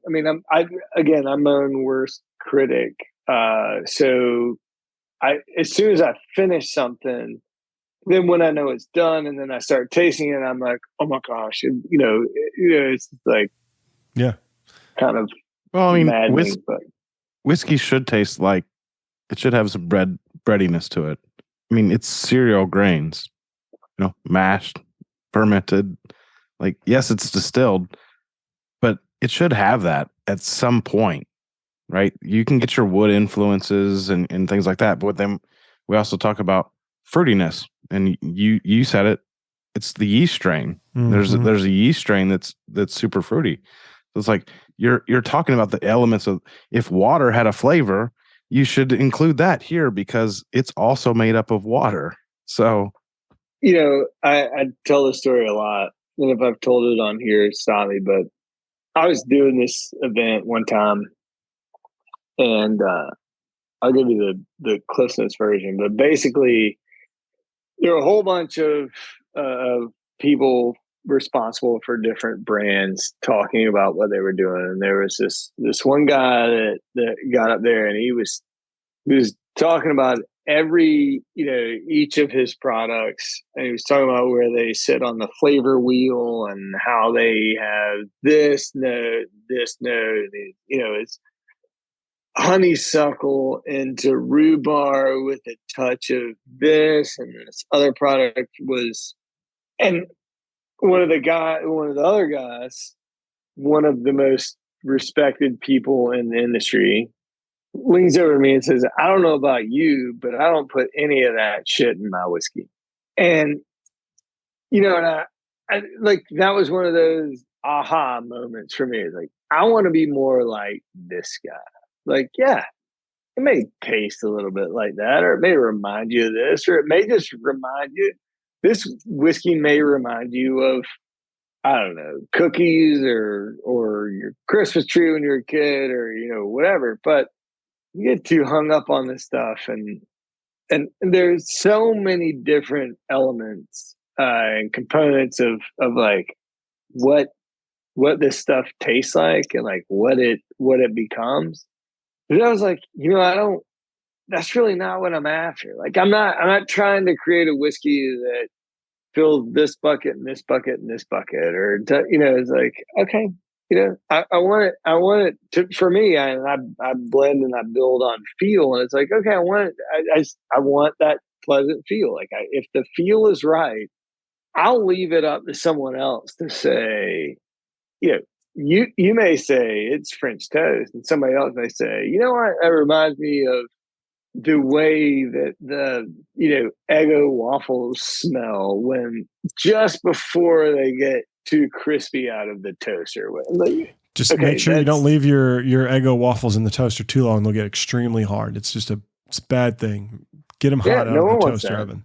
mean, I'm my own worst critic. So as soon as I finish something, then when I know it's done and then I start tasting it, I'm like, oh my gosh, it's like, yeah, kind of, well, I mean, maddening, but whiskey should taste like, it should have some breadiness to it. I mean, it's cereal grains, mashed, fermented. Like, yes, it's distilled, but it should have that at some point, right? You can get your wood influences and things like that, but with them, we also talk about fruitiness. And you said it, it's the yeast strain. Mm-hmm. There's a yeast strain that's super fruity. So it's like you're talking about the elements of, if water had a flavor, you should include that here because it's also made up of water. So, I tell this story a lot, and if I've told it on here, stop me. But I was doing this event one time, and I'll give you the Cliff Notes version. But basically, there were a whole bunch of people responsible for different brands talking about what they were doing, and there was this one guy that got up there, and he was talking about each of his products, and he was talking about where they sit on the flavor wheel and how they have this note, and, it's honeysuckle into rhubarb with a touch of this, and this other product was, and one of the other guys, one of the most respected people in the industry, leans over to me and says, I don't know about you, but I don't put any of that shit in my whiskey. And and I like, that was one of those aha moments for me. It's like, I want to be more like this guy. Like, yeah, it may taste a little bit like that, or it may remind you of this, or it may just remind you, this whiskey may remind you of, I don't know, cookies or your Christmas tree when you're a kid, or, whatever. But you get too hung up on this stuff, and there's so many different elements and components of like what this stuff tastes like, and like what it becomes. But I was like, that's really not what I'm after. Like, I'm not trying to create a whiskey that fills this bucket and this bucket and this bucket, or, it's like, okay, I want it to, for me, I blend and I build on feel, and it's like, okay, I want that pleasant feel. Like, if the feel is right, I'll leave it up to someone else to say, you may say it's French toast, and somebody else may say, what, that reminds me of the way that the Eggo waffles smell when just before they get too crispy out of the toaster. Like, just make sure you don't leave your Eggo waffles in the toaster too long; they'll get extremely hard. It's just a bad thing. Get them hot out of the toaster oven.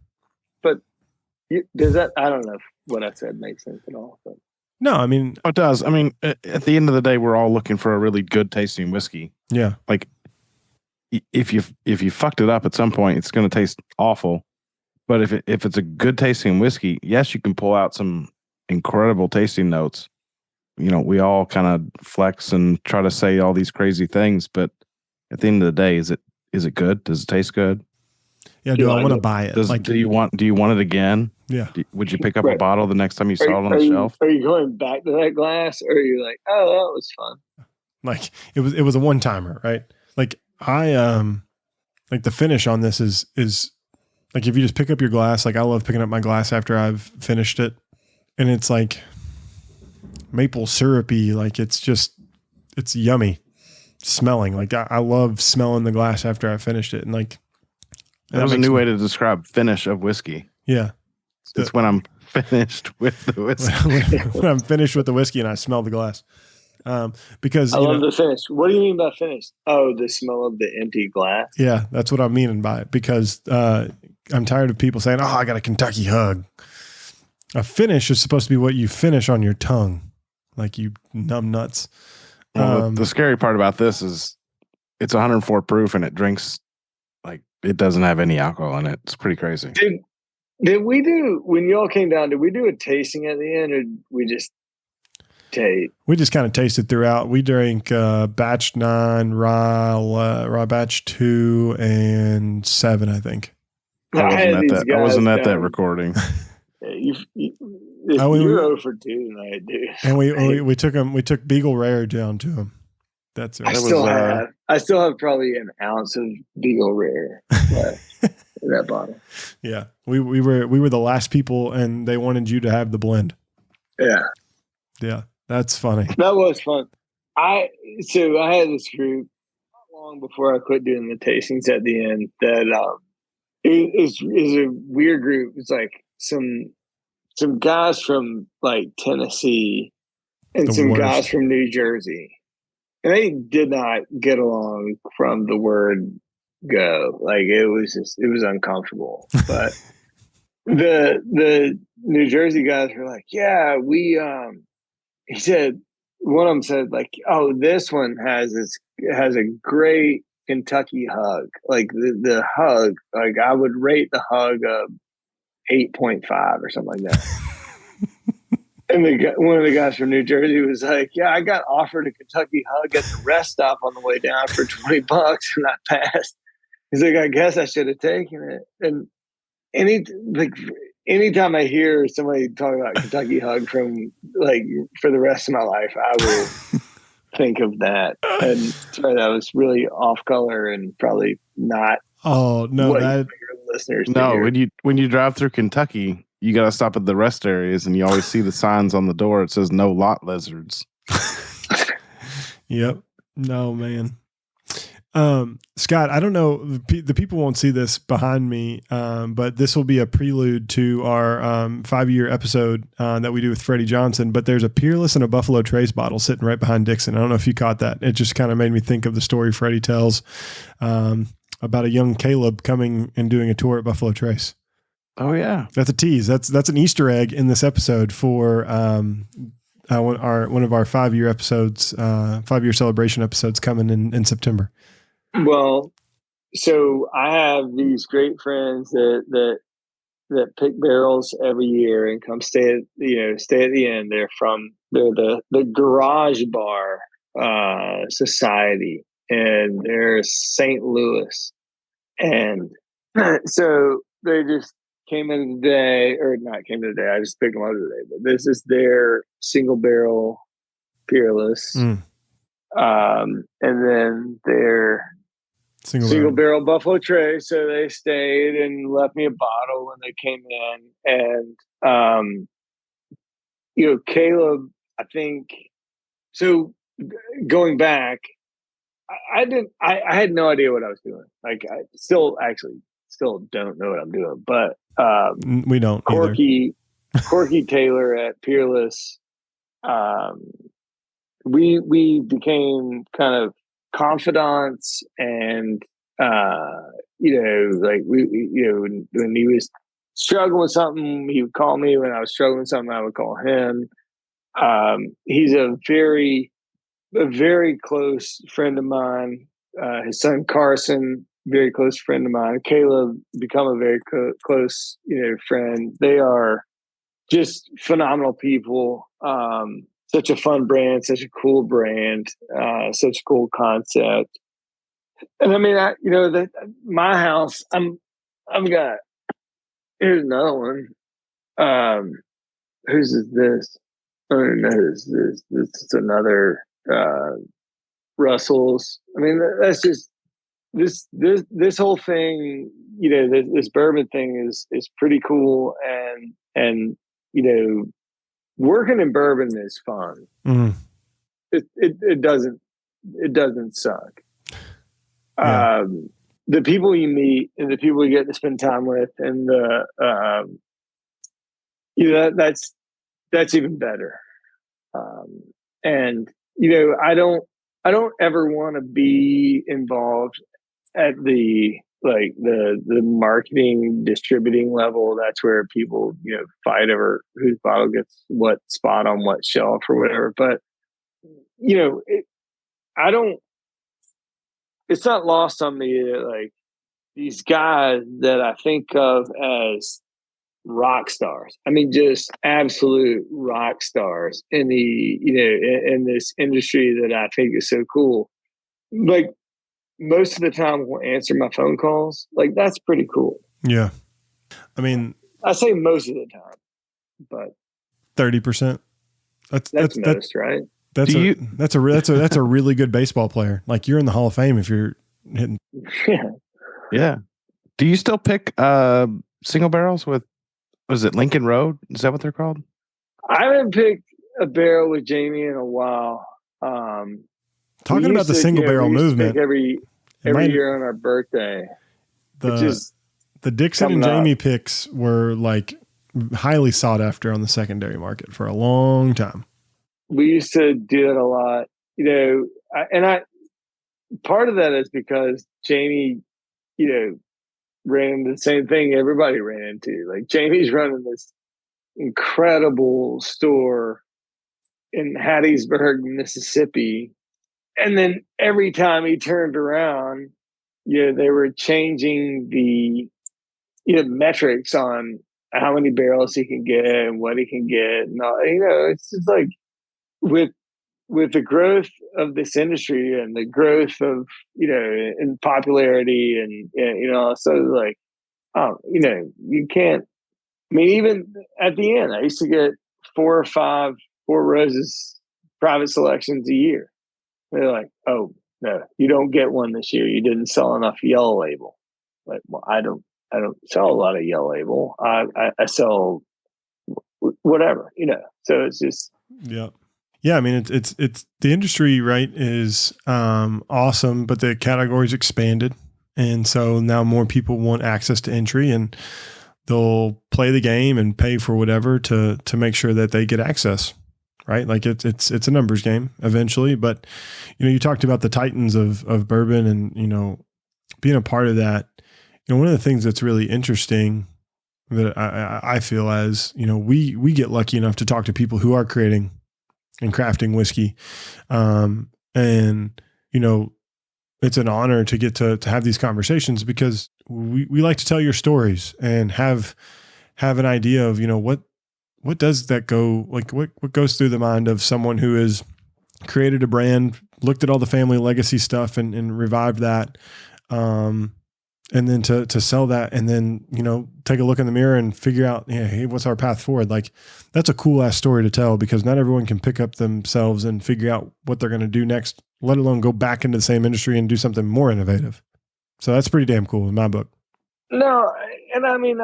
But does that? I don't know if what I said makes sense at all. But. No, I mean, it does. I mean, at the end of the day, we're all looking for a really good tasting whiskey. Yeah. Like, if you fucked it up at some point, it's going to taste awful. But if it's a good tasting whiskey, yes, you can pull out some incredible tasting notes. We all kind of flex and try to say all these crazy things, but at the end of the day, is it good? Does it taste good? Yeah. Do I want to buy it? Do you want it again? Yeah. Would you pick up a bottle the next time you saw it on the shelf? Are you going back to that glass, or are you like, oh, that was fun? Like, it was a one timer, right? Like, I like, the finish on this is like, if you just pick up your glass, like, I love picking up my glass after I've finished it, and it's like maple syrupy, like, it's yummy smelling. Like, I love smelling the glass after I finished it, and like, that was a new way to describe finish of whiskey. Yeah. It's when I'm finished with the whiskey. when I'm finished with the whiskey and I smell the glass. Because I love the finish. What do you mean by finish? Oh, the smell of the empty glass. Yeah, that's what I'm meaning by it. Because I'm tired of people saying, "Oh, I got a Kentucky hug." A finish is supposed to be what you finish on your tongue, like you numb nuts. Well, the scary part about this is it's 104 proof and it drinks like it doesn't have any alcohol in it. It's pretty crazy. Did we do, when y'all came down, did we do a tasting at the end, or we just taste? We just kind of tasted throughout. We drank batch 9, raw batch 2, and 7, I think. I wasn't at that recording. You're over for 2 tonight, dude. And we took Beagle Rare down to him. That's right. I still have probably an ounce of Beagle Rare left in that bottle. Yeah, we were the last people, and they wanted you to have the blend. Yeah, that's funny. That was fun. I had this group not long before I quit doing the tastings at the end that is a weird group. It's like some guys from like Tennessee and some guys from New Jersey. And they did not get along from the word go. Like it was uncomfortable. But the New Jersey guys were like, yeah, he said, one of them said like, oh, this one has a great Kentucky hug. Like the hug, like I would rate the hug 8.5 or something like that. And one of the guys from New Jersey was like, yeah, I got offered a Kentucky hug at the rest stop on the way down for $20 and I passed. He's like, I guess I should have taken it. And anytime I hear somebody talk about Kentucky hug from like for the rest of my life, I will think of that. And sorry, that was really off color and probably not. Oh no, your listeners. No, when you drive through Kentucky, you got to stop at the rest areas, and you always see the signs on the door. It says "No lot lizards." Yep. No, man. Scott, I don't know. The people won't see this behind me, but this will be a prelude to our 5-year episode that we do with Freddie Johnson. But there's a Peerless and a Buffalo Trace bottle sitting right behind Dixon. I don't know if you caught that. It just kind of made me think of the story Freddie tells about a young Caleb coming and doing a tour at Buffalo Trace. Oh yeah, that's a tease. That's an Easter egg in this episode for one of our 5-year episodes, 5-year celebration episodes coming in September. Well, so I have these great friends that pick barrels every year and come stay at the end. They're the Garage Bar Society, and they're St. Louis, and so they just came in today, or not came in today. I just picked them up today, but this is their single barrel Peerless, and then their single barrel Buffalo Trace. So they stayed and left me a bottle when they came in, and Caleb, I think. So going back, I had no idea what I was doing. Like I still don't know what I'm doing, but we don't. Corky Taylor at Peerless. We became kind of confidants, and like when he was struggling with something, he would call me. When I was struggling with something, I would call him. He's a very close friend of mine. His son Carson, very close friend of mine. Caleb, become a very close friend. They are just phenomenal people. Such a fun brand, such a cool brand, such a cool concept. And I mean, my house, I've got. Here's another one. Whose is this? I don't know who's this. This is another Russell's. I mean, that's just this whole thing. This bourbon thing is pretty cool, and working in bourbon is fun. Mm. It doesn't suck. Yeah. The people you meet and the people you get to spend time with, and that's even better. And I don't ever want to be involved at the like the marketing distributing level, that's where people, fight over whose bottle gets what spot on what shelf or whatever. But I don't, it's not lost on me that, like, these guys that I think of as rock stars, I mean, just absolute rock stars in in this industry that I think is so cool, like, most of the time will answer my phone calls. Like, that's pretty cool. Yeah. I mean, I say most of the time, but 30%. That's most, right? That's a really good baseball player. Like, you're in the Hall of Fame if you're hitting. Yeah. Yeah. Do you still pick single barrels with, was it Lincoln Road? Is that what they're called? I haven't picked a barrel with Jamie in a while. Talking about the single barrel movement every year on our birthday. The Dixon and Jamie picks were like highly sought after on the secondary market for a long time. We used to do it a lot, part of that is because Jamie, ran into the same thing everybody ran into. Like, Jamie's running this incredible store in Hattiesburg, Mississippi. And then every time he turned around, they were changing the metrics on how many barrels he can get and what he can get. And it's just like with the growth of this industry and the growth of in popularity and so like, you can't. I mean, even at the end, I used to get 4 or 5 Four Roses private selections a year. They're like, "Oh no, you don't get one this year. You didn't sell enough Yellow Label." Like, well, I don't sell a lot of Yellow Label. I sell whatever, So it's just yeah. I mean, it's the industry, right, is awesome, but the category's expanded, and so now more people want access to entry, and they'll play the game and pay for whatever to make sure that they get access, right? Like, it's a numbers game eventually, but you talked about the titans of bourbon, and being a part of that. One of the things that's really interesting that I feel as we get lucky enough to talk to people who are creating and crafting whiskey, and it's an honor to get to have these conversations, because we like to tell your stories and have an idea of what does that go like, what goes through the mind of someone who has created a brand, looked at all the family legacy stuff and revived that, and then to sell that, and then take a look in the mirror and figure out, hey, what's our path forward? Like, that's a cool ass story to tell, because not everyone can pick up themselves and figure out what they're going to do next, let alone go back into the same industry and do something more innovative. So that's pretty damn cool in my book. No, and I mean,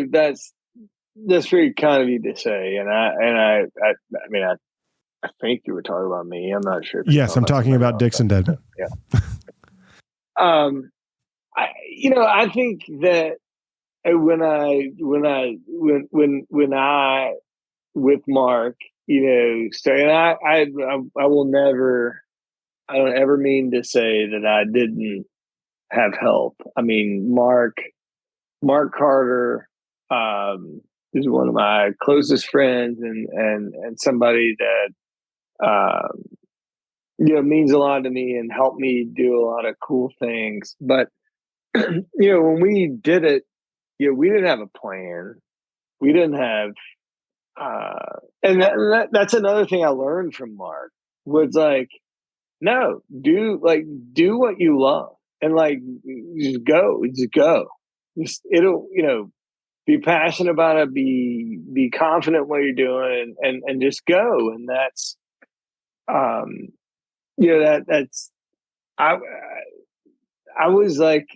that's very kind of you to say, and I mean, I think you were talking about me. I'm not sure. Yes, I'm talking about Dixon Dedman. Yeah. I think that when I with Mark, saying I will never, I don't ever mean to say that I didn't have help. I mean, Mark Carter is one of my closest friends and somebody that means a lot to me and helped me do a lot of cool things. But when we did it, we didn't have a plan. We didn't have, and that's another thing I learned from Mark was like, no, do what you love, and like, just go, it'll, be passionate about it, be confident what you're doing, and just go. And that's, that's, I was like,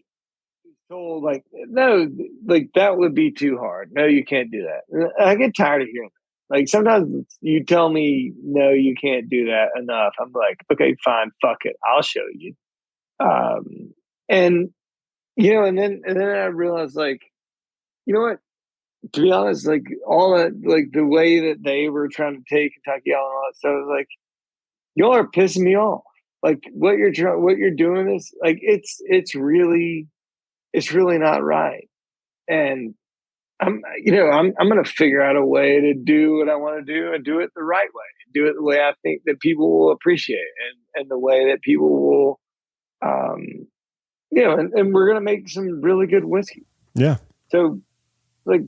told like, no, like that would be too hard. No, you can't do that. And I get tired of hearing that. Like, sometimes you tell me, no, you can't do that enough. I'm like, okay, fine, fuck it, I'll show you. And then I realized, like, you know what? To be honest, like, all that, like the way that they were trying to take Kentucky out and all that stuff, I was like, y'all are pissing me off. Like, what you're doing is like, it's really it's really not right. And I'm going to figure out a way to do what I want to do and do it the right way. Do it the way I think that people will appreciate and the way that people will, and we're going to make some really good whiskey. Yeah. So like,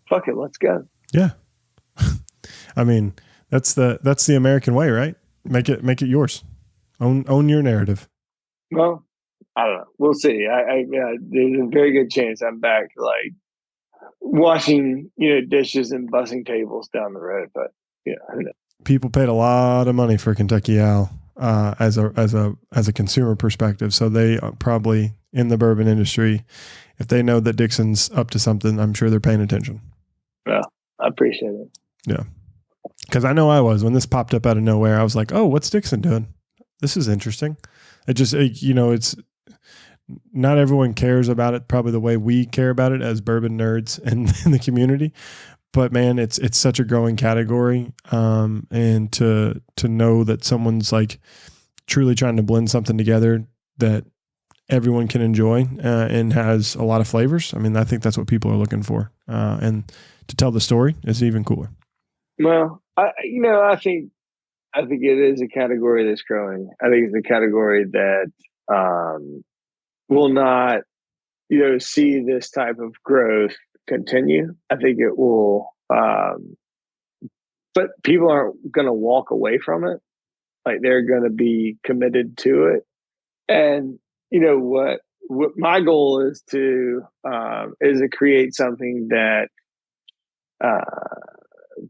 fuck it, let's go. Yeah. I mean, that's the American way, right? Make it yours. Own your narrative. Well, I don't know. We'll see. There's a very good chance I'm back to like washing, dishes and bussing tables down the road. But who knows? People paid a lot of money for Kentucky Owl as a consumer perspective. So they are probably in the bourbon industry. If they know that Dixon's up to something, I'm sure they're paying attention. Well, I appreciate it. Yeah. Because I know I was, when this popped up out of nowhere, I was like, oh, what's Dixon doing? This is interesting. It's not everyone cares about it probably the way we care about it as bourbon nerds in the community. But man, it's such a growing category. And to know that someone's like truly trying to blend something together that everyone can enjoy and has a lot of flavors. I mean, I think that's what people are looking for. And to tell the story is even cooler. Well, I think it is a category that's growing. I think it's a category that will not, see this type of growth continue. I think it will, but people aren't going to walk away from it. Like they're going to be committed to it. And what my goal is to create something that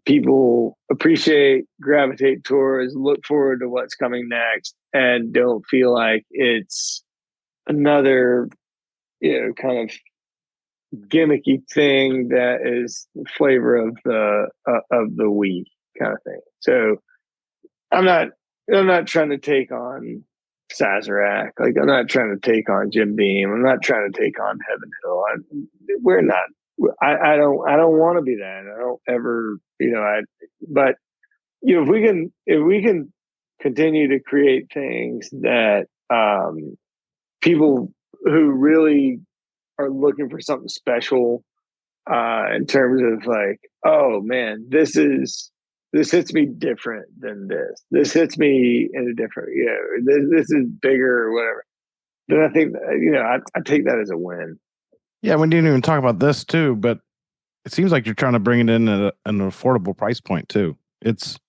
people appreciate, gravitate towards, look forward to what's coming next, and don't feel like it's another, kind of gimmicky thing that is the flavor of the week kind of thing. So I'm not trying to take on Sazerac. Like I'm not trying to take on Jim Beam. I'm not trying to take on Heaven Hill. We're not. I don't want to be that. I don't ever, but if we can continue to create things that people who really are looking for something special in terms of like, oh man, this hits me different than this. This hits me in a different, this is bigger or whatever. Then I think, I take that as a win. Yeah, we didn't even talk about this too, but it seems like you're trying to bring it in at an affordable price point too. It's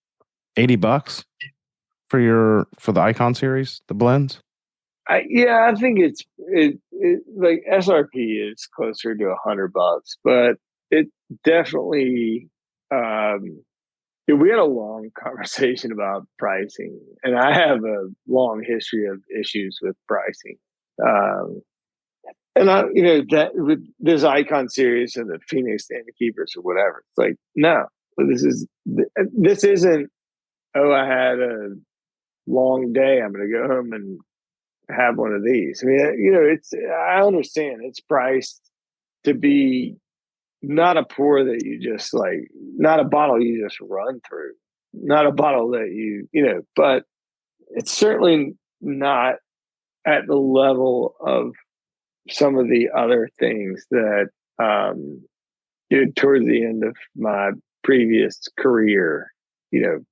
$80 for the Icon series, the blends. I think it's like SRP is closer to $100, but it definitely. We had a long conversation about pricing, and I have a long history of issues with pricing. And that with this Icon series and the Phoenix and the Keepers or whatever, it's like, no, this isn't, oh, I had a long day, I'm going to go home and have one of these. I mean, I understand it's priced to be not a pour that you just like, not a bottle you just run through, not a bottle that but it's certainly not at the level of some of the other things that towards the end of my previous career,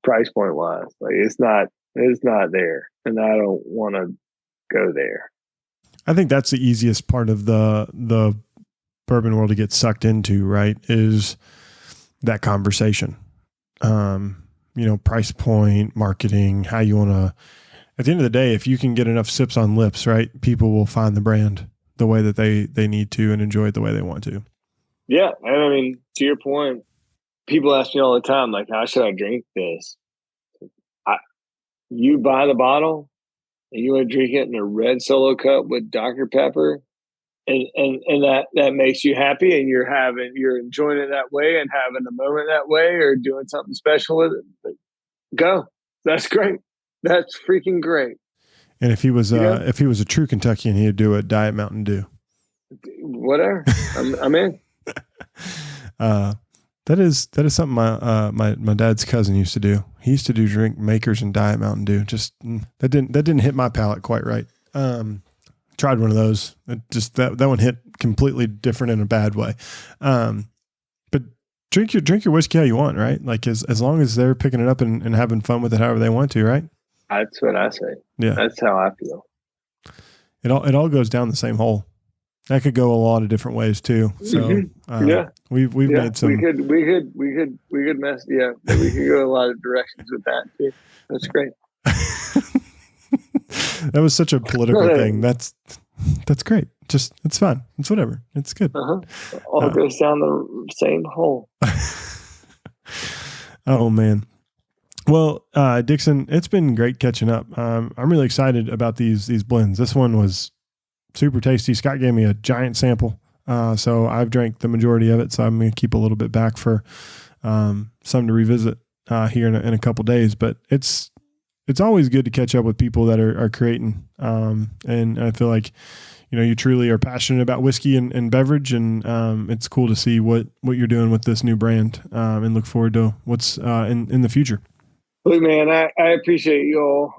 price point wise, like it's not there, and I don't want to go there. I think that's the easiest part of the bourbon world to get sucked into, right? Is that conversation, price point, marketing, how you want to, at the end of the day, if you can get enough sips on lips, right, people will find the brand the way that they need to and enjoy it the way they want to. Yeah. And I mean, to your point, people ask me all the time, like, how should I drink this? You buy the bottle and you want to drink it in a red Solo cup with Dr. Pepper, and that makes you happy, and you're enjoying it that way and having a moment that way, or doing something special with it. Like, go. That's great. That's freaking great. And if he was a true Kentuckian, he'd do a Diet Mountain Dew. Whatever. I'm in. That is something my dad's cousin used to do. He used to do drink Makers and Diet Mountain Dew. Just that didn't hit my palate quite right. tried one of those. It just that one hit completely different in a bad way. But drink your whiskey how you want, right? Like as long as they're picking it up and having fun with it however they want to, right? That's what I say. Yeah. That's how I feel. It all goes down the same hole. That could go a lot of different ways too. So we've made some. We could mess. Yeah, we could go a lot of directions with that too. That's great. That was such a political thing. That's great. Just it's fun. It's whatever. It's good. All goes down the same hole. Oh man. Well, Dixon, it's been great catching up. I'm really excited about these blends. This one was super tasty. Scott gave me a giant sample, so I've drank the majority of it. So I'm going to keep a little bit back for some to revisit here in a couple days. But it's always good to catch up with people that are creating, and I feel like you truly are passionate about whiskey and beverage, and it's cool to see what you're doing with this new brand, and look forward to what's in the future. Look, man, I appreciate you all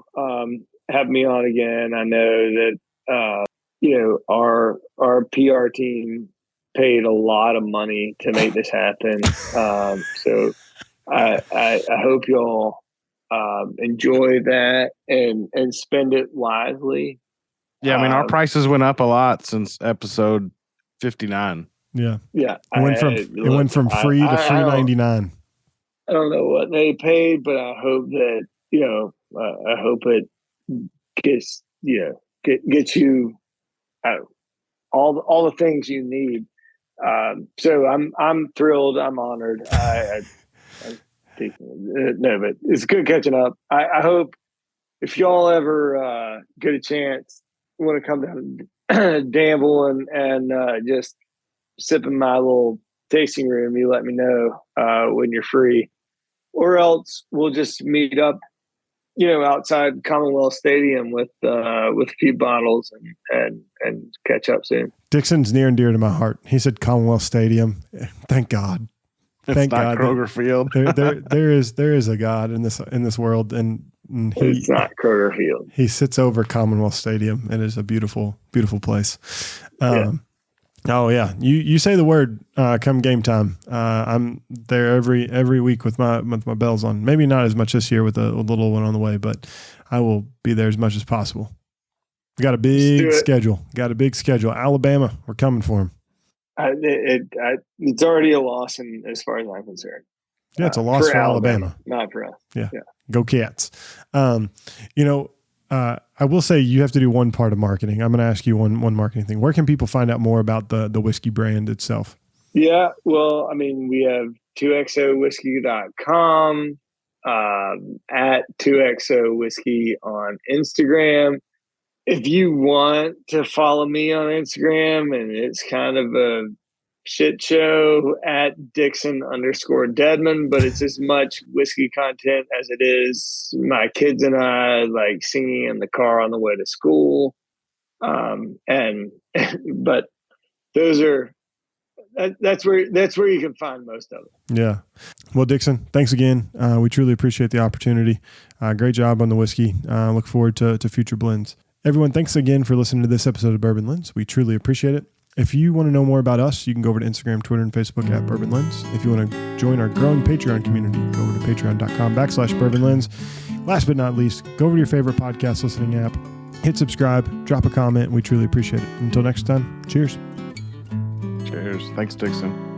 having me on again. I know that our PR team paid a lot of money to make this happen. So I hope y'all enjoy that and spend it wisely. Yeah, I mean, our prices went up a lot since episode 59. Yeah. Yeah. It went from free to $3.99. I don't know what they paid, but I hope that, I hope it gets you all the things you need. So I'm thrilled. I'm honored. I think, no, but it's good catching up. I hope if y'all ever get a chance, want to come down to Danville and just sip in my little tasting room, you let me know when you're free. Or else we'll just meet up, outside Commonwealth Stadium with a few bottles and catch up soon. Dixon's near and dear to my heart. He said Commonwealth Stadium. Thank God. Thank God. Kroger Field. there is a God in this world, and it's not Kroger Field. He sits over Commonwealth Stadium. It is a beautiful, beautiful place. Oh yeah, you say the word come game time. I'm there every week with my bells on. Maybe not as much this year with a little one on the way, but I will be there as much as possible. We got a big schedule. Alabama, we're coming for him. It's already a loss, as far as I'm concerned. Yeah, it's a loss for Alabama, not for us. Yeah. Go Cats. I will say you have to do one part of marketing. I'm going to ask you one marketing thing. Where can people find out more about the whiskey brand itself? Yeah, well, I mean, we have 2xowhiskey.com, at 2xowhiskey on Instagram. If you want to follow me on Instagram, and it's kind of a shit show at Dixon_Dedman, but it's as much whiskey content as it is my kids and I like singing in the car on the way to school. But those are, that's where you can find most of it. Yeah. Well, Dixon, thanks again. We truly appreciate the opportunity. Great job on the whiskey. Look forward to future blends. Everyone, thanks again for listening to this episode of Bourbon Lens. We truly appreciate it. If you want to know more about us, you can go over to Instagram, Twitter, and Facebook at Bourbon Lens. If you want to join our growing Patreon community, go over to patreon.com/Bourbon Lens. Last but not least, go over to your favorite podcast listening app, hit subscribe, drop a comment. We truly appreciate it. Until next time, cheers. Cheers. Thanks, Dixon.